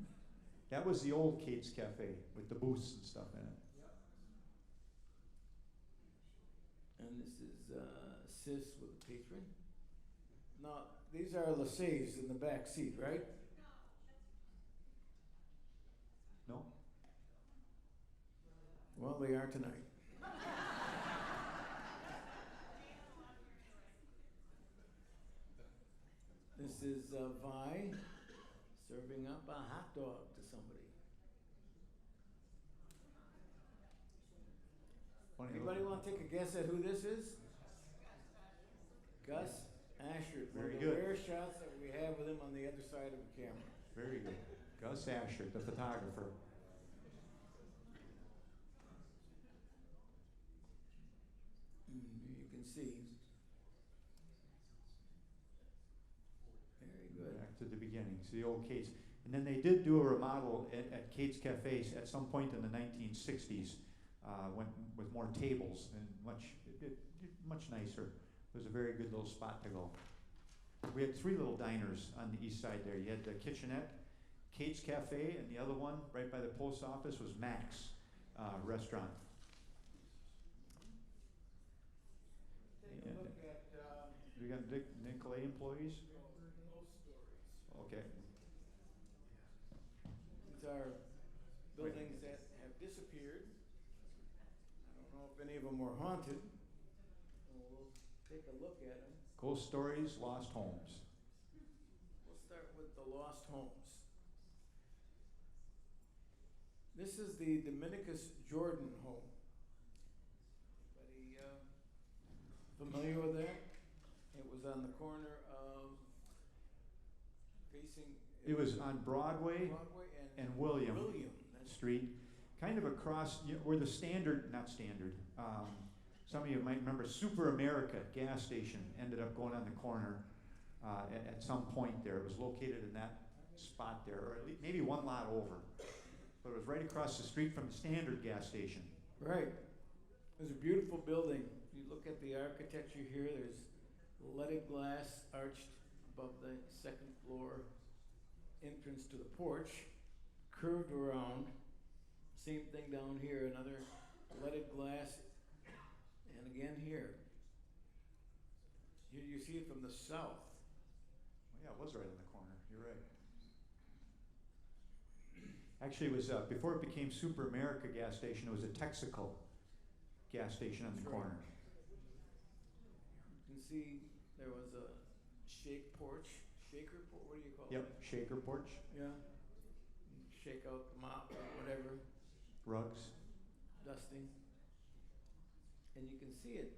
That was the old Kate's Cafe with the booths and stuff in it. And this is Sis with a patron. Now, these are Lasays in the back seat, right? No? Well, they are tonight. This is Vi serving up a hot dog to somebody. Funny Anybody looking. want to take a guess at who this is? Gus Ashford. Very one of the good. rare shots that we have with him on the other side of the camera. Very good. Gus Asher, the photographer. You can see. Very good. Back to the beginnings, the old Kate's. And then they did do a remodel at Kate's Cafe at some point in the 1960s, with more tables and much nicer. It was a very good little spot to go. We had 3 little diners on the east side there. You had the kitchenette, Kate's Cafe, and the other one right by the post office was Mac's restaurant. Take a look at We got Nicolay employees? those stories. Okay. These are buildings that have disappeared. I don't know if any of them were haunted. We'll take a look at them. Ghost Stories, Lost Homes. We'll start with the lost homes. This is the Dominicus Jordan home. Anybody familiar with that? It was on the corner of facing. It was on Broadway and William That's Street, kind of across where the not standard. Some of you might remember Super America gas station ended up going on the corner at some point there. It was located in that spot there, or at least maybe one lot over. But it was right across the street from the standard gas station. right. It was a beautiful building. You look at the architecture here, there's leaded glass arched above the second floor entrance to the porch, curved around. Same thing down here, another leaded glass, and again here. Here you see it from the south. Well, yeah, it was right in the corner. You're right. Actually, it was before it became Super America gas station. It was a Texaco gas station on the That's right. corner. You can see there was a shaker porch, what do you call it? Yep, shaker porch, Yeah. You shake out the mop or whatever, rugs. dusting. And you can see it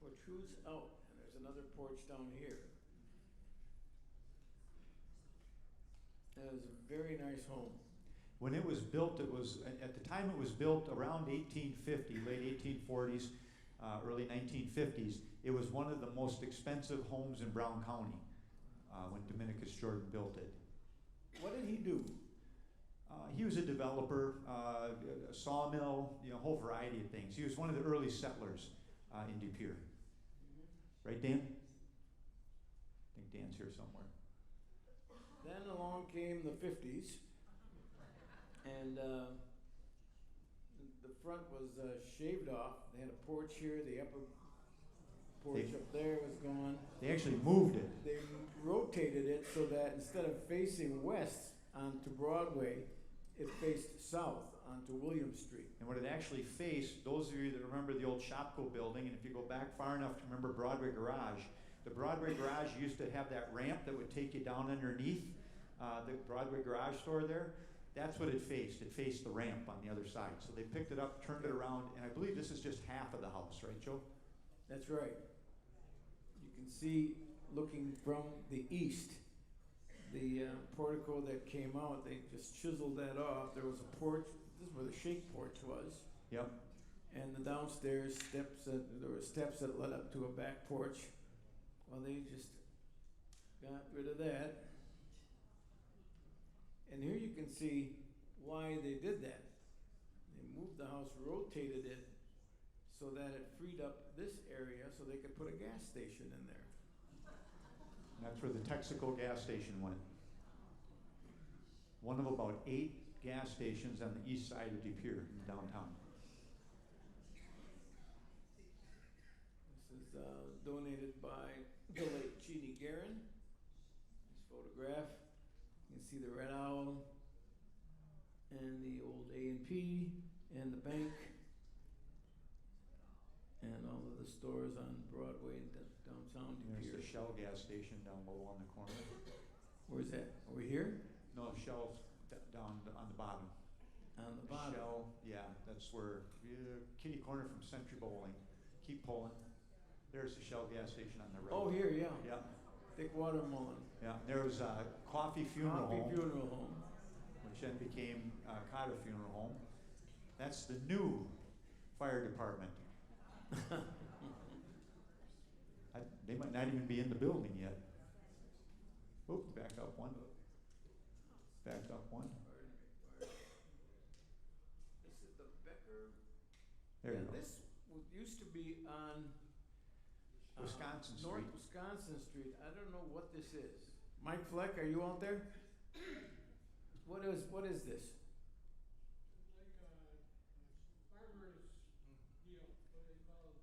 protrudes out, and there's another porch down here. That is a very nice home. When it was built, it was, at the time it was built around 1850, late 1840s, early 1950s. It was one of the most expensive homes in Brown County when Dominicus Jordan built it. What did he do? He was a developer, a sawmill, a whole variety of things. He was one of the early settlers in De Pere. Right, Dan? I think Dan's here somewhere. Then along came the 50s, and the front was shaved off. They had a porch here, the upper porch up there was gone. They actually moved it. They rotated it so that instead of facing west onto Broadway, it faced south onto William Street. And what it actually faced, those of you that remember the old Shopko building, and if you go back far enough to remember Broadway Garage, the Broadway Garage used to have that ramp that would take you down underneath the Broadway Garage store there. That's what it faced. It faced the ramp on the other side. So they picked it up, turned it around, and I believe this is just half of the house, right, Joe? That's right. You can see, looking from the east, the portico that came out, they just chiseled that off. There was a porch. This is where the shake porch was. Yep. And the downstairs steps, there were steps that led up to a back porch. Well, they just got rid of that. And here you can see why they did that. They moved the house, rotated it so that it freed up this area so they could put a gas station in there. And that's where the Texaco gas station went. One of about 8 gas stations on the east side of De Pere in downtown. This is donated by the late Chidi Guerin. This photograph, you can see the red owl and the old A&P and the bank and all of the stores on Broadway and downtown De There's Pere. the Shell gas station down below on the corner. Where's that? Over here? No, Shell's down on the bottom. On the bottom. Shell, yeah, that's where, kitty corner from Century Bowling. Keep pulling. There's the Shell gas station on the right. Oh, here, yeah. Yeah, Dick Watermullen. yeah. There was a Coffee Funeral Coffee Home, Funeral Home. which then became Cotter Funeral Home. That's the new fire department. They might not even be in the building yet. Oop, back up one. Back up one. This is the Becker. There you And go. this used to be on Wisconsin North Street. Wisconsin Street. I don't know what this is. Mike Fleck, are you out there? What is this? Like a farmer's deal, what they call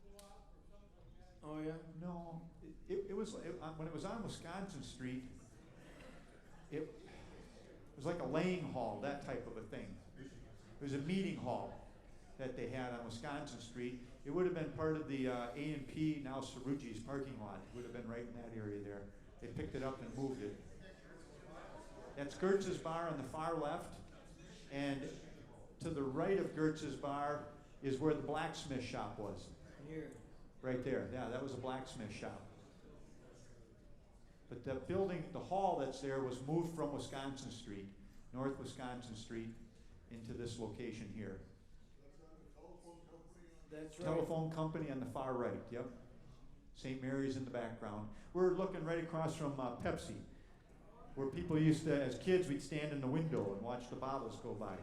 co-op or something like that. Oh, yeah? No, it was when it was on Wisconsin Street. It was like a laying hall, that type of a thing. It was a meeting hall that they had on Wisconsin Street. It would have been part of the A&P, now Cerrugi's parking lot. It would have been right in that area there. They picked it up and moved it. That's Gertz's Bar on the far left, and to the right of Gertz's Bar is where the blacksmith shop was. Here. Right there, yeah, that was a blacksmith shop. But the building, the hall that's there was moved from Wisconsin Street, North Wisconsin Street, into this location here. That's right. Telephone company on the far right, yep. St. Mary's in the background. We're looking right across from Pepsi, where people used to, as kids, we'd stand in the window and watch the bottles go by.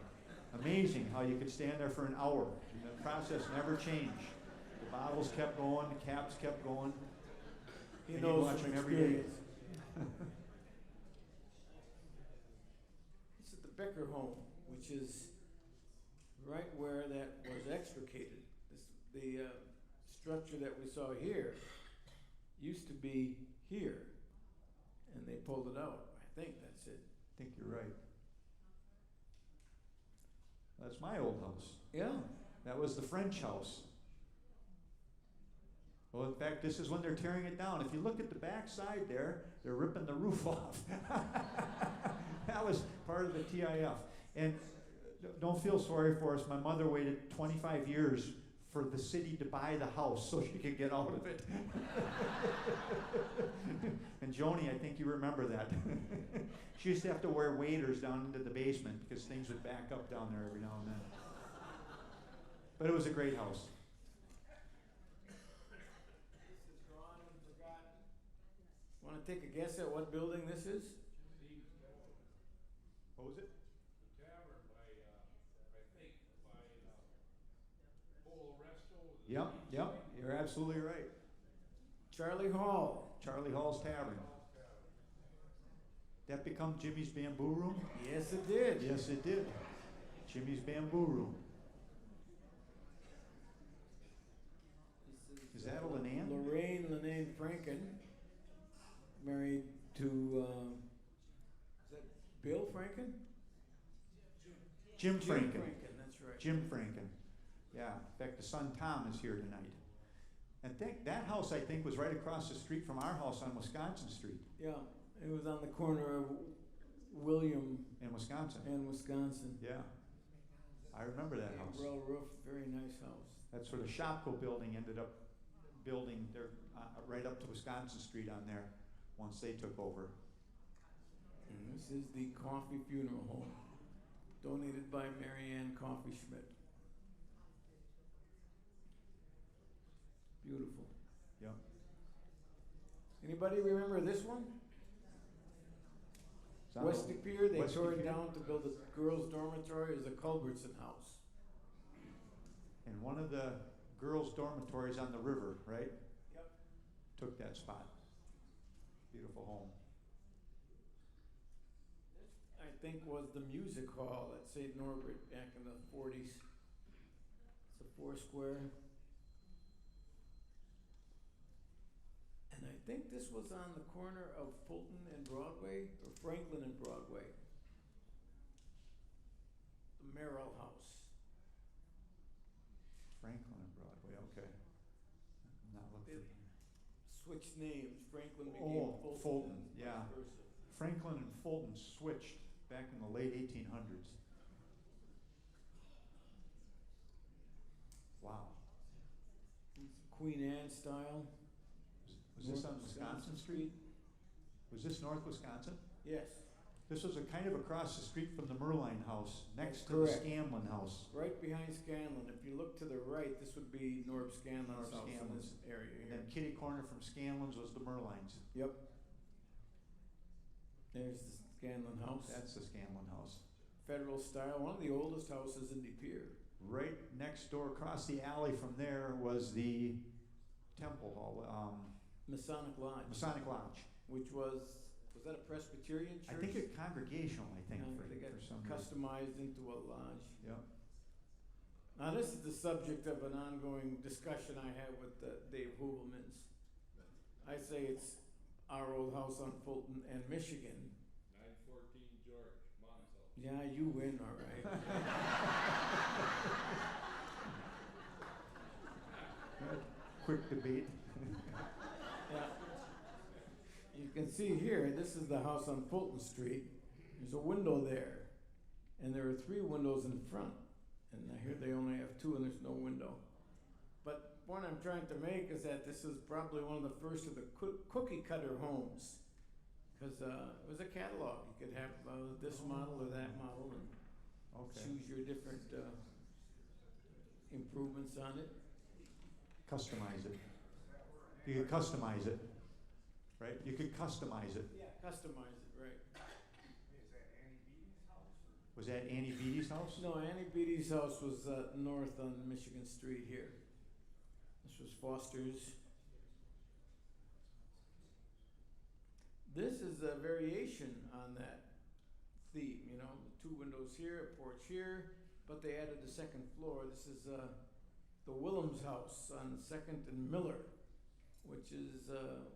Amazing how you could stand there for an hour. And the process never changed. The bottles kept going, the caps kept going. He And you'd knows watch from them every day. experience. This is the Becker home, which is right where that was extricated. The structure that we saw here used to be here, and they pulled it out. I think that's it. I think you're right. That's my old house. Yeah. That was the French house. Well, in fact, this is when they're tearing it down. If you look at the back side there, they're ripping the roof off. That was part of the TIF. And don't feel sorry for us. My mother waited 25 years for the city to buy the house so she could get out of it. And Joni, I think you remember that. She used to have to wear waders down into the basement because things would back up down there every now and then. But it was a great house. This is gone and forgotten. Want to take a guess at what building this is? What was it? The tavern by, I think, by, Polo Resto. Yep, you're absolutely right. Charlie Hall. Charlie Hall's Tavern. That become Jimmy's Bamboo Room? Yes, it did. Yes, it did. Jimmy's Bamboo Room. This Is that a Lenan? Lorraine Franken, married to, is that Bill Franken? Jim Franken. That's right. Jim Franken. Yeah, in fact, the son Tom is here tonight. And that house, I think, was right across the street from our house on Wisconsin Street Yeah, it was on the corner of William in Wisconsin. and Wisconsin. Yeah, I remember that house. Well roofed, very nice house. That's where the Shopko building ended up building there, right up to Wisconsin Street on there once they took over. And this is the Coffee Funeral Home, donated by Marianne Coffee Schmidt. Beautiful. Yep. Anybody remember this one? Is that West De Pere, they West tore De it Pere? down to build a girls' dormitory as a Culbertson house. And one of the girls' dormitories on the river, right? Yep. Took that spot. Beautiful home. I think was the music hall at St. Norbert back in the 40s. It's a 4-square. And I think this was on the corner of Fulton and Broadway, or Franklin and Broadway. The Merrill House. Franklin and Broadway, okay. Not looking. Switched names. Franklin became Oh, Fulton. Fulton, and yeah. vice versa. Franklin and Fulton switched back in the late 1800s. Wow. Queen Anne style. Was this North on Wisconsin Street? Was this North Wisconsin? Yes, This was a kind of across the street from the Merline House, next to Correct. the Scanlon House. right behind Scanlon. If you look to the right, this would be Norb Scanlon's Norb house in Scanlon's. this area And here. then kitty corner from Scanlon's was the Merlines. Yep. There's the Scanlon house. That's the Scanlon House. Federal style, one of the oldest houses in De Pere. Right next door, across the alley from there, was the Temple Hall, Masonic Lodge, Masonic Lodge. which was that a Presbyterian church? I think it congregational, I think, Yeah, for they got some reason. customized into a lodge. Yep. Now, this is the subject of an ongoing discussion I have with Dave Hubelmans. I say it's our old house on Fulton and Michigan. 914 George, Montauk. Yeah, you win, all right. Quick debate. Yeah. You can see here, this is the house on Fulton Street. There's a window there, and there are 3 windows in front. And I hear they only have 2 and there's no window. But the point I'm trying to make is that this is probably one of the first of the cookie cutter homes. Because it was a catalog. You could have this model or that model and Okay. choose your different improvements on it. Customize it. You could customize it, right? You could customize it. Yeah, customize it, right. Was that Annie Beattie's house? No, Annie Beattie's house was north on Michigan Street here. This was Foster's. This is a variation on that theme, you know, 2 windows here, a porch here, but they added the 2nd floor. This is the Willems house on 2nd and Miller, which is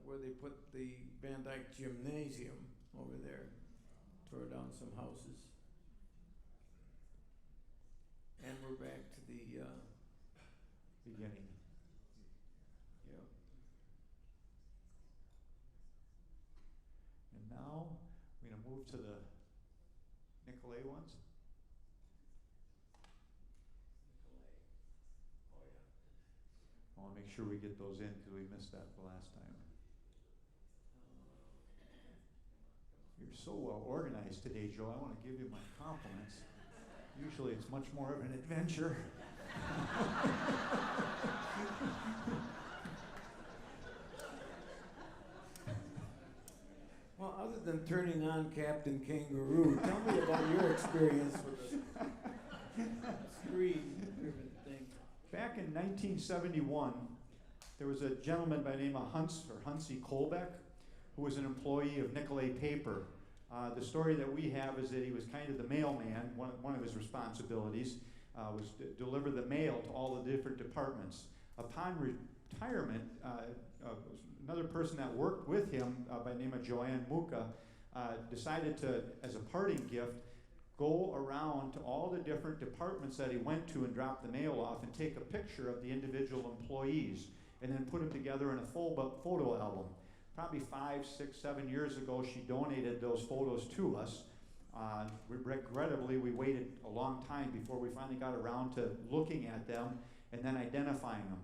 where they put the Van Dyke Gymnasium over there. Tore down some houses. And we're back to the, Beginning. yeah. And now, we're gonna move to the Nicolay ones. Oh, yeah. I wanna make sure we get those in, because we missed that the last time. You're so well organized today, Joe. I wanna give you my compliments. Usually it's much more of an adventure. Well, other than turning on Captain Kangaroo, tell me about your experience with the screen-driven thing. Back in 1971, there was a gentleman by the name of Huntsy Kolbeck, who was an employee of Nicolay Paper. The story that we have is that he was kind of the mailman. One of his responsibilities was to deliver the mail to all the different departments. Upon retirement, another person that worked with him by the name of Joanne Muka decided to, as a parting gift, go around to all the different departments that he went to and drop the mail off and take a picture of the individual employees and then put them together in a photo album. Probably 5, 6, 7 years ago, she donated those photos to us. Regrettably, we waited a long time before we finally got around to looking at them and then identifying them.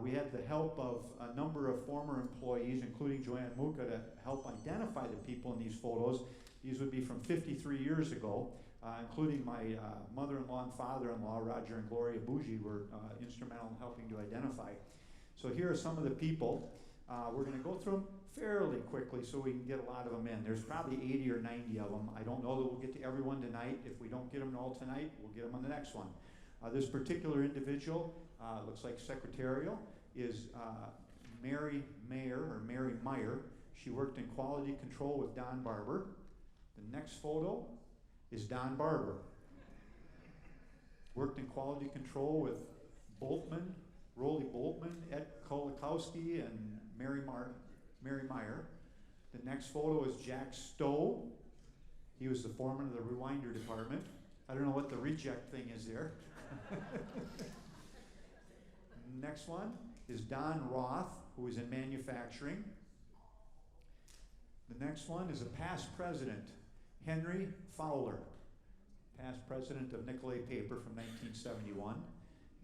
We had the help of a number of former employees, including Joanne Muka, to help identify the people in these photos. These would be from 53 years ago, including my mother-in-law and father-in-law, Roger and Gloria Bougie, were instrumental in helping to identify. So here are some of the people. We're going to go through them fairly quickly so we can get a lot of them in. There's probably 80 or 90 of them. I don't know that we'll get to everyone tonight. If we don't get them all tonight, we'll get them on the next one. This particular individual, looks like secretarial, is Mary Mayer, or Mary Meyer. She worked in quality control with Don Barber. The next photo is Don Barber. Worked in quality control with Boltman, Rolly Boltman, Ed Kolakowski, and Mary Meyer. The next photo is Jack Stowe. He was the foreman of the rewinder department. I don't know what the reject thing is there. Next one is Don Roth, who is in manufacturing. The next one is a past president, Henry Fowler, past president of Nicolay Paper from 1971.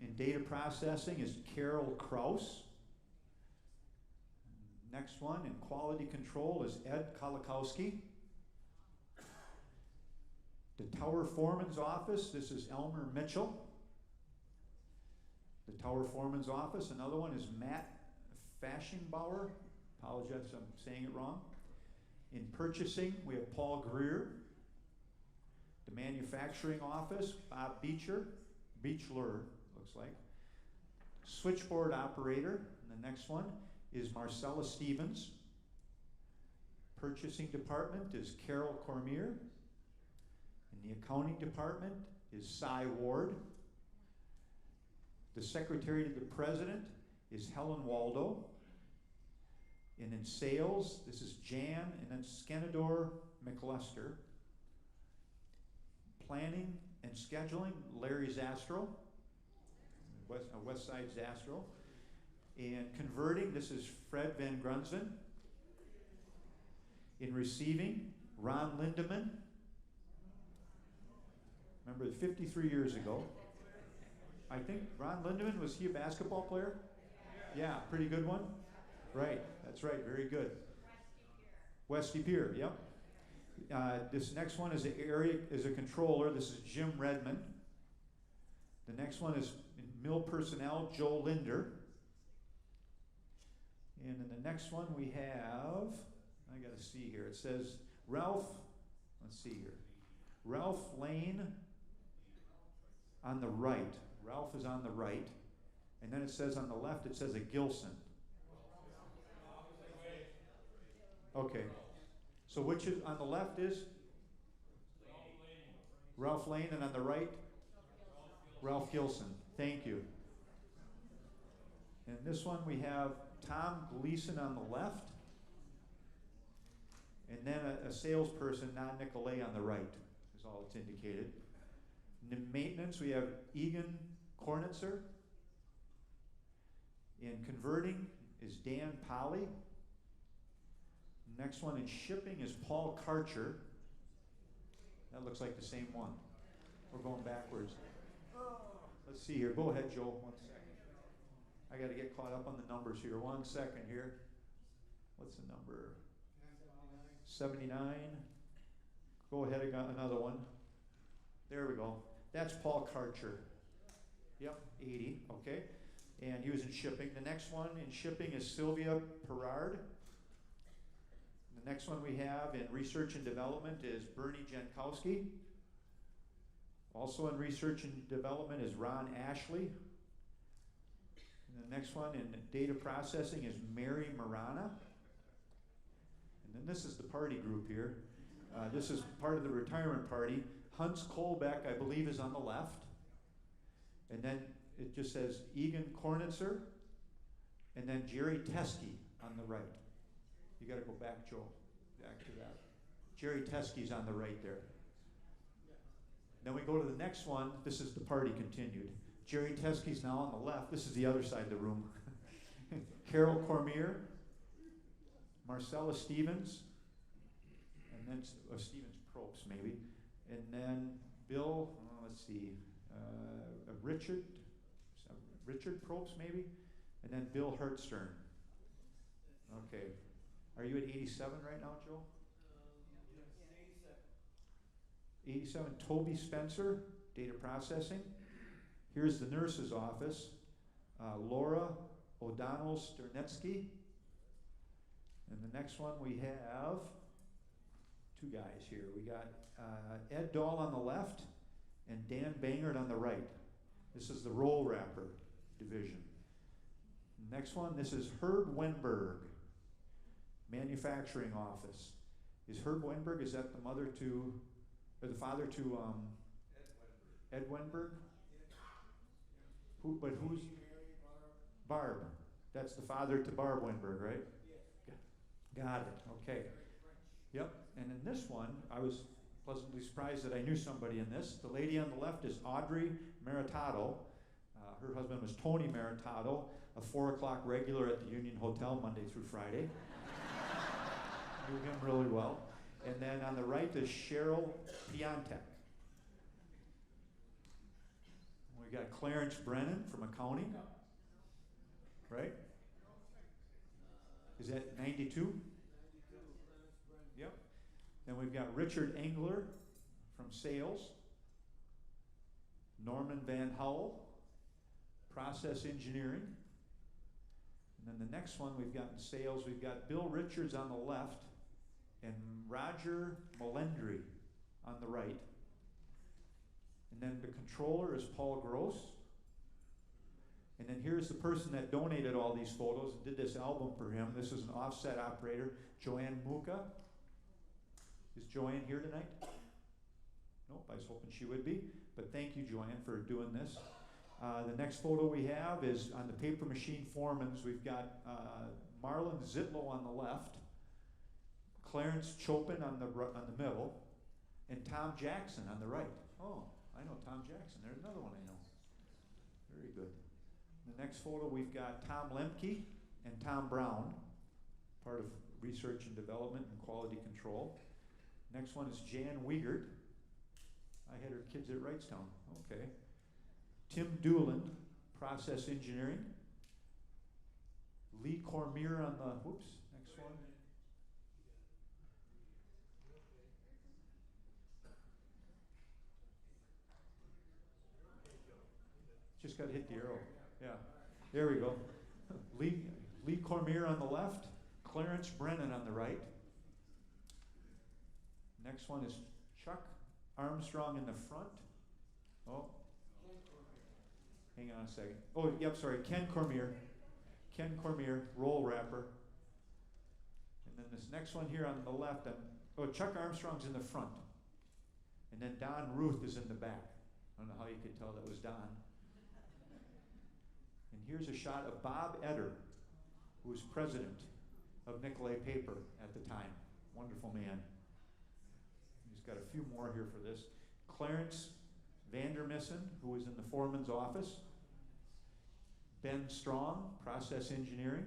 In data processing is Carol Kraus. Next one in quality control is Ed Kolakowski. The tower foreman's office, this is Elmer Mitchell. The tower foreman's office, another one is Matt Fashionbauer. Apologize if I'm saying it wrong. In purchasing, we have Paul Greer. The manufacturing office, Bob Beechler, looks like. Switchboard operator, and the next one is Marcella Stevens. Purchasing department is Carol Cormier. In the accounting department is Cy Ward. The secretary to the president is Helen Waldo. And in sales, this is Jan and then Skenador McLester. Planning and scheduling, Larry Zastro, West Side Zastro. And converting, this is Fred Van Grunzen. In receiving, Ron Lindeman. Remember, 53 years ago. I think Ron Lindeman, was he a basketball player? Yeah, pretty good one. Right, that's right, very good. Westy Pier, yep. This next one is a controller. This is Jim Redmond. The next one is mill personnel, Joe Linder. And in the next one we have, I gotta see here, it says Ralph Lane on the right. Ralph is on the right. And then it says on the left, it says a Gilson. Okay. So which is on the left is? Ralph Lane, and on the right? Ralph Gilson. Thank you. And this one we have Tom Gleason on the left, and then a salesperson, non-Nicolay, on the right, is all it's indicated. In maintenance, we have Egan Kornitzer. In converting is Dan Polly. Next one in shipping is Paul Karcher. That looks like the same one. We're going backwards. Let's see here. Go ahead, Joe. 1 second. I got to get caught up on the numbers here. 1 second here. What's the number? 79. Go ahead. I got another one. There we go. That's Paul Karcher. Yep, 80. Okay. And he was in shipping. The next one in shipping is Sylvia Perard. The next one we have in research and development is Bernie Jankowski. Also in research and development is Ron Ashley. And the next one in data processing is Mary Marana. And then this is the party group here. This is part of the retirement party. Hans Kolbeck, I believe, is on the left. And then it just says Egan Kornitzer, and then Jerry Teskey on the right. You got to go back, Joe, back to that. Jerry Teskey's on the right there. Then we go to the next one. This is the party continued. Jerry Teskey's now on the left. This is the other side of the room. Carol Cormier, Marcella Stevens, and then Stevens Probst maybe, and then Bill. Let's see, Richard Probst maybe, and then Bill Hertzstern. Okay, are you at 87 right now, Joe? 87. Toby Spencer, data processing. Here's the nurse's office. Laura O'Donnell Sternetsky. And the next one we have two guys here. We got Ed Dahl on the left and Dan Bangert on the right. This is the roll wrapper division. Next one, this is Herb Wenberg, manufacturing office. Is Herb Wenberg, is that the mother to, or the father to Ed Wenberg? Who, but who's? Barb. That's the father to Barb Wenberg, right? Got it, okay. Yep, and in this one, I was pleasantly surprised that I knew somebody in this. The lady on the left is Audrey Maritato. Her husband was Tony Maritato, a 4 o'clock regular at the Union Hotel Monday through Friday. Knew him really well. And then on the right is Cheryl Piontek. We got Clarence Brennan from accounting, right? Is that 92? Yep. Then we've got Richard Engler from sales. Norman Van Howell, process engineering. And then the next one we've got in sales, we've got Bill Richards on the left and Roger Melendry on the right. And then the controller is Paul Gross. And then here's the person that donated all these photos and did this album for him. This is an offset operator, Joanne Muka. Is Joanne here tonight? Nope, I was hoping she would be. But thank you, Joanne, for doing this. The next photo we have is on the paper machine foremans. We've got Marlon Zitlow on the left, Clarence Chopin on the middle, and Tom Jackson on the right. Oh, I know Tom Jackson. There's another one I know. Very good. The next photo we've got Tom Lemke and Tom Brown, part of research and development and quality control. Next one is Jan Wiegert. I had her kids at Wrightstown. Okay. Tim Doolin, process engineering. Lee Cormier on the, whoops, next one. Just got to hit the arrow. Yeah, there we go. Lee Cormier on the left, Clarence Brennan on the right. Next one is Chuck Armstrong in the front. Oh, hang on a second. Oh, yep, sorry, Ken Cormier. Ken Cormier, roll wrapper. And then this next one here on the left, Chuck Armstrong's in the front. And then Don Ruth is in the back. I don't know how you could tell that was Don. And here's a shot of Bob Eder, who was president of Nicolay Paper at the time. Wonderful man. He's got a few more here for this. Clarence Vandermissen, who was in the foreman's office. Ben Strong, process engineering.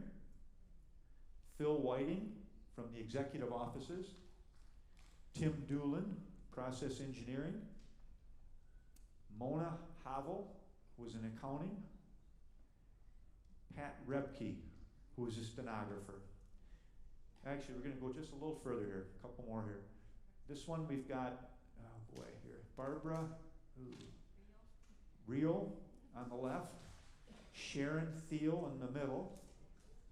Phil Whiting from the executive offices. Tim Doolin, process engineering. Mona Havel, who was in accounting. Pat Rebke, who was a stenographer. Actually, we're going to go just a little further here, a couple more here. This one we've got, oh boy, here, Barbara Rio on the left, Sharon Thiel in the middle,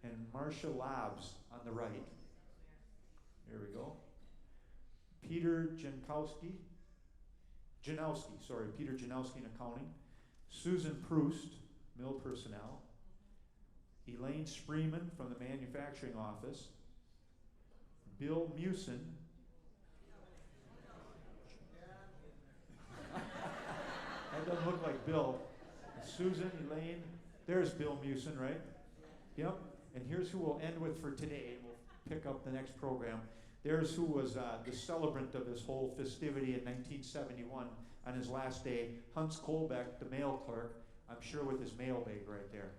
and Marcia Labs on the right. There we go. Peter Janowski, Peter Janowski in accounting, Susan Proust, mill personnel, Elaine Spreeman from the manufacturing office, Bill Mewson. That doesn't look like Bill. Susan, Elaine, there's Bill Mewson, right? Yep. And here's who we'll end with for today. We'll pick up the next program. There's who was the celebrant of this whole festivity in 1971 on his last day, Hans Kolbeck, the mail clerk, I'm sure with his mail bag right there.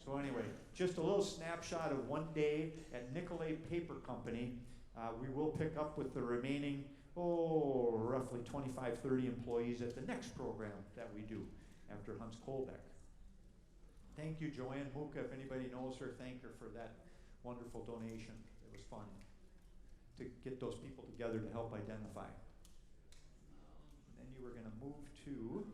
So anyway, just a little snapshot of one day at Nicolay Paper Company. We will pick up with the remaining, roughly 25, 30 employees at the next program that we do after Hans Kolbeck. Thank you, Joanne Muka. If anybody knows her, thank her for that wonderful donation. It was fun to get those people together to help identify. And then you were going to move to...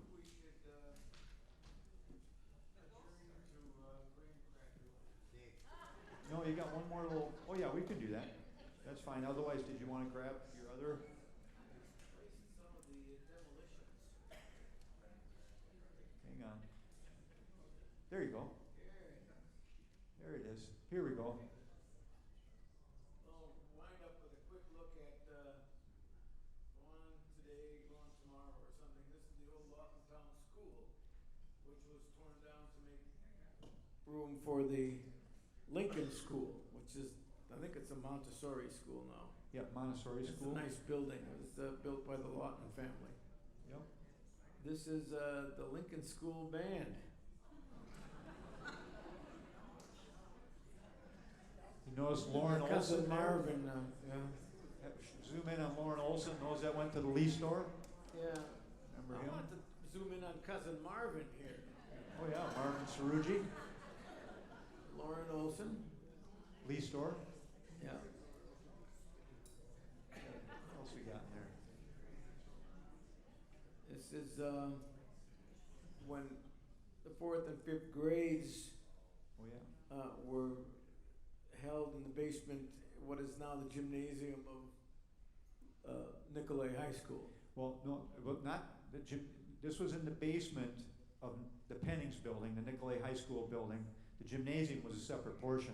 No, you got one more little... Oh, yeah, we can do that. That's fine. Otherwise, did you want to grab your other... Hang on. There you go. There it is. Here we go. We'll wind up with a quick look at going today, going tomorrow or something. This is the old Lawton Town School, which was torn down to make room for the Lincoln School, which is, I think it's a Montessori school now. Yep, Montessori It's school. a nice building. It was built by the Lawton family. Yep. This is the Lincoln School Band. You notice Lauren My cousin Olson there? Marvin, yeah. Zoom in on Lauren Olson, those that went to the Lee store. Yeah. Remember I him? want to zoom in on cousin Marvin here. Oh yeah, Marvin Cerrugi, Lauren Olson. Lee store. Yeah. What else we got in there? This is when the 4th and 5th grades Oh yeah. were held in the basement, what is now the gymnasium of Nicolay High School. Well, no, but not the gym. This was in the basement of the Pennings building, the Nicolay High School building. The gymnasium was a separate portion.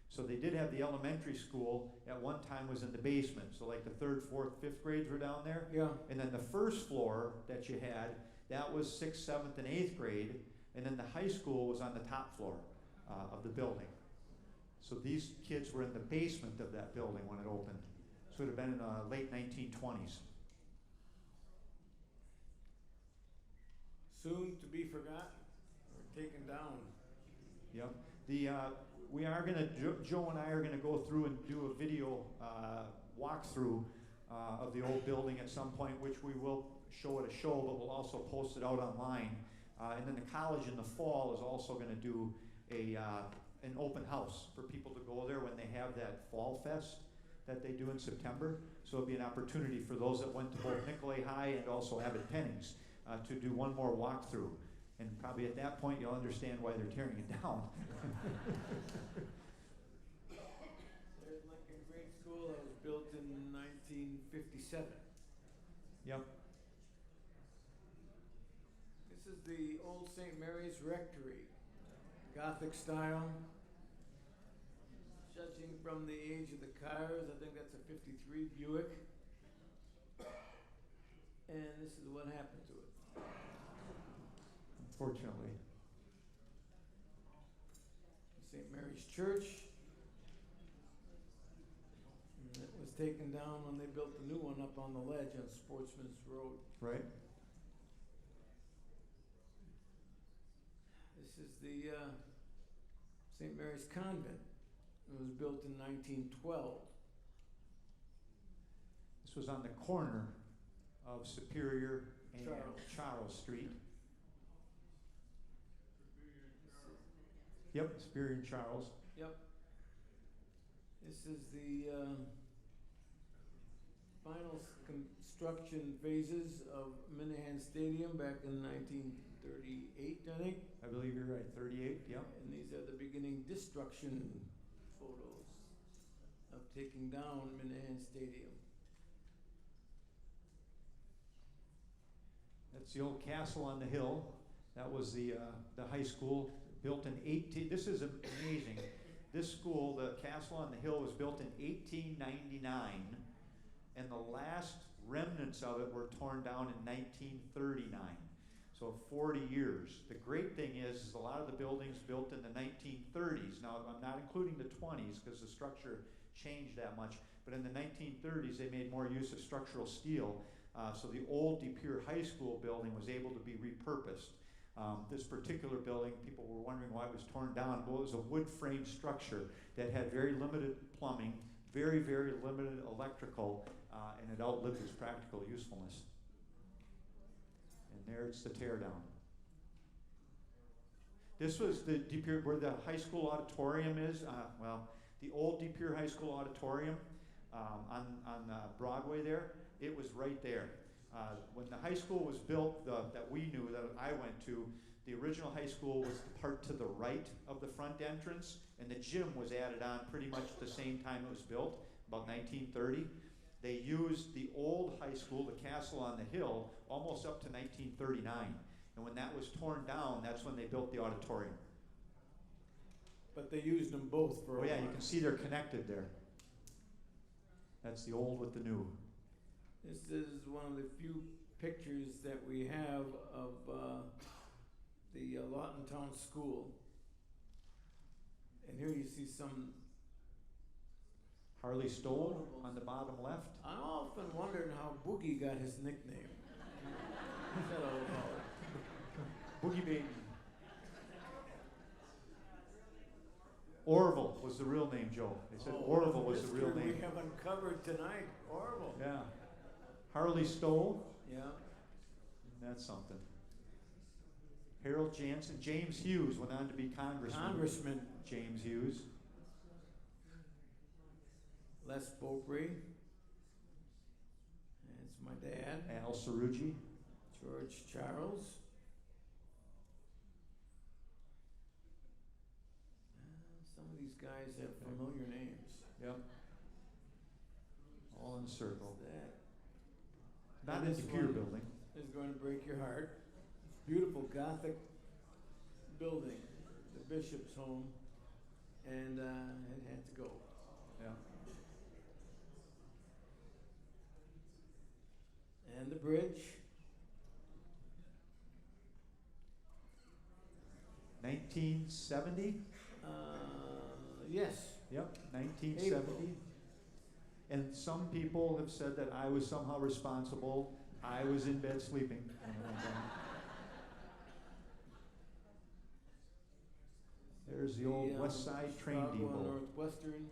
So they did have the elementary school at one time was in the basement. So like the 3rd, 4th, 5th grades were down there. Yeah. And then the first floor that you had, that was 6th, 7th, and 8th grade. And then the high school was on the top floor of the building. So these kids were in the basement of that building when it opened. So it would have been in the late 1920s. Soon to be forgotten or taken down. Yep. We are going to, Joe and I are going to go through and do a video walkthrough of the old building at some point, which we will show at a show, but we'll also post it out online. And then the college in the fall is also going to do an open house for people to go there when they have that fall fest that they do in September. So it'll be an opportunity for those that went to both Nicolay High and also Abbott Pennings to do one more walkthrough. And probably at that point you'll understand why they're tearing it down. There's Lincoln Grade School that was built in 1957. Yep. This is the old St. Mary's Rectory, Gothic style. Judging from the age of the cars, I think that's a 53 Buick. And this is what happened to it. Unfortunately. St. Mary's Church. And it was taken down when they built the new one up on the ledge on Sportsman's Road. Right. This is the St. Mary's Convent. It was built in 1912. This was on the corner of Superior and Charles Street. Yep, Superior and Charles. Yep. This is the final construction phases of Minahan Stadium back in 1938, I think. I believe you're right, 38, yep. And these are the beginning destruction photos of taking down Minahan Stadium. That's the old castle on the hill. That was the high school, built in this is amazing. This school, the castle on the hill, was built in 1899, and the last remnants of it were torn down in 1939. So 40 years. The great thing is a lot of the buildings built in the 1930s. Now, I'm not including the 20s because the structure changed that much, but in the 1930s they made more use of structural steel. So the old De Pere High School building was able to be repurposed. This particular building, people were wondering why it was torn down. Well, it was a wood frame structure that had very limited plumbing, very, very limited electrical, and it outlived its practical usefulness. And there it's the tear down. This was the De Pere, where the high school auditorium is. The old De Pere High School auditorium on Broadway there, it was right there. When the high school was built, that we knew, that I went to, the original high school was the part to the right of the front entrance, and the gym was added on pretty much at the same time it was built, about 1930. They used the old high school, the castle on the hill, almost up to 1939. And when that was torn down, that's when they built the auditorium. but they used them both for a Oh yeah, while. you can see they're connected there. That's the old with the new. This is one of the few pictures that we have of the Lawton Town School. And here you see some. Harley Stoll on the bottom left. I often wondered how Boogie got his nickname. What's that all about? Boogie Baby. Orville was the real name, Joe. They said Orville was the real mystery name. we have uncovered tonight. Orville. Yeah. Harley Stoll. Yeah. That's something. Harold Jansen. James Hughes went on to be Congressman. James Hughes. Les Beaupre. That's my dad. Al Sarugi. George Charles. Some of these guys have familiar names. Yep. All in a circle. What's that? Not And in this the Pier one building. is going to break your heart. Beautiful Gothic building, the bishop's home, and it had to go. Yeah. And the bridge. 1970. Yes. Yep, 1970. And some people have said that I was somehow responsible. I was in bed sleeping. There's the old West Side Train Chicago Depot. Northwestern,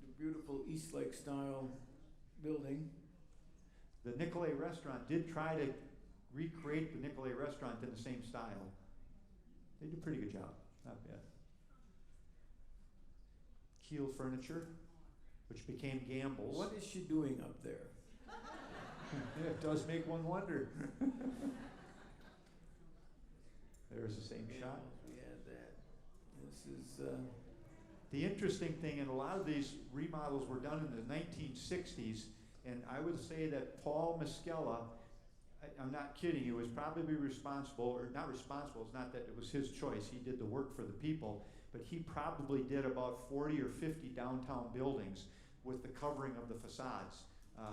the beautiful Eastlake style building. The Nicolay restaurant did try to recreate the Nicolay restaurant in the same style. They did a pretty good job, not bad. Keel Furniture, which became Gamble's. What is she doing up there? Yeah, it does make one wonder. There's the same shot. We had that. This is. The interesting thing, and a lot of these remodels were done in the 1960s, and I would say that Paul Miskella, I'm not kidding, he was probably responsible, or not responsible, it's not that it was his choice, he did the work for the people, but he probably did about 40 or 50 downtown buildings with the covering of the facades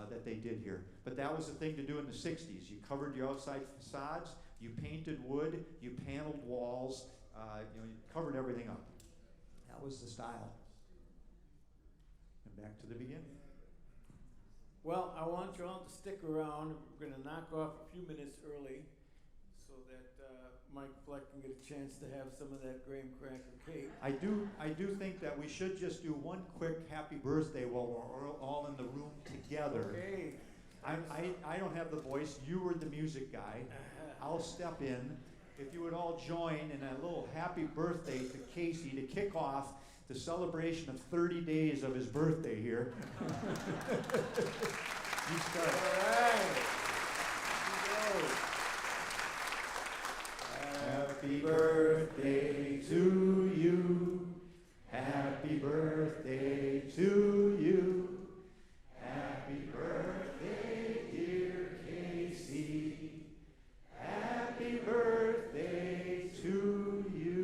that they did here. But that was the thing to do in the 60s. You covered your outside facades, you painted wood, you paneled walls, you covered everything up. That was the style. And back to the beginning. Well, I want you all to stick around. We're going to knock off a few minutes early so that Mike Fleck can get a chance to have some of that graham cracker cake. I do think that we should just do one quick happy birthday while we're all in the room together. Okay. I don't have the voice. You were the music guy. I'll step in. If you would all join in a little happy birthday to Casey to kick off the celebration of 30 days of his birthday here. You start. All right. Here we go. Happy birthday to you. Happy birthday to you. Happy birthday, dear Casey. Happy birthday to you.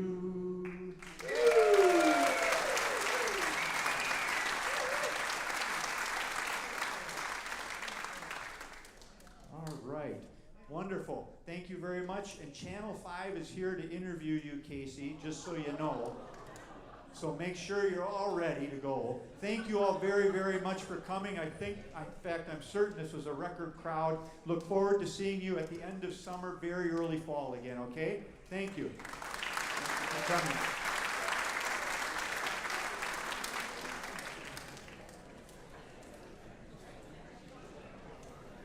All right. Wonderful. Thank you very much. And Channel 5 is here to interview you, Casey, just so you know. So make sure you're all ready to go. Thank you all very, very much for coming. In fact, I'm certain this was a record crowd. Look forward to seeing you at the end of summer, very early fall again, okay? Thank you. Thank you for coming.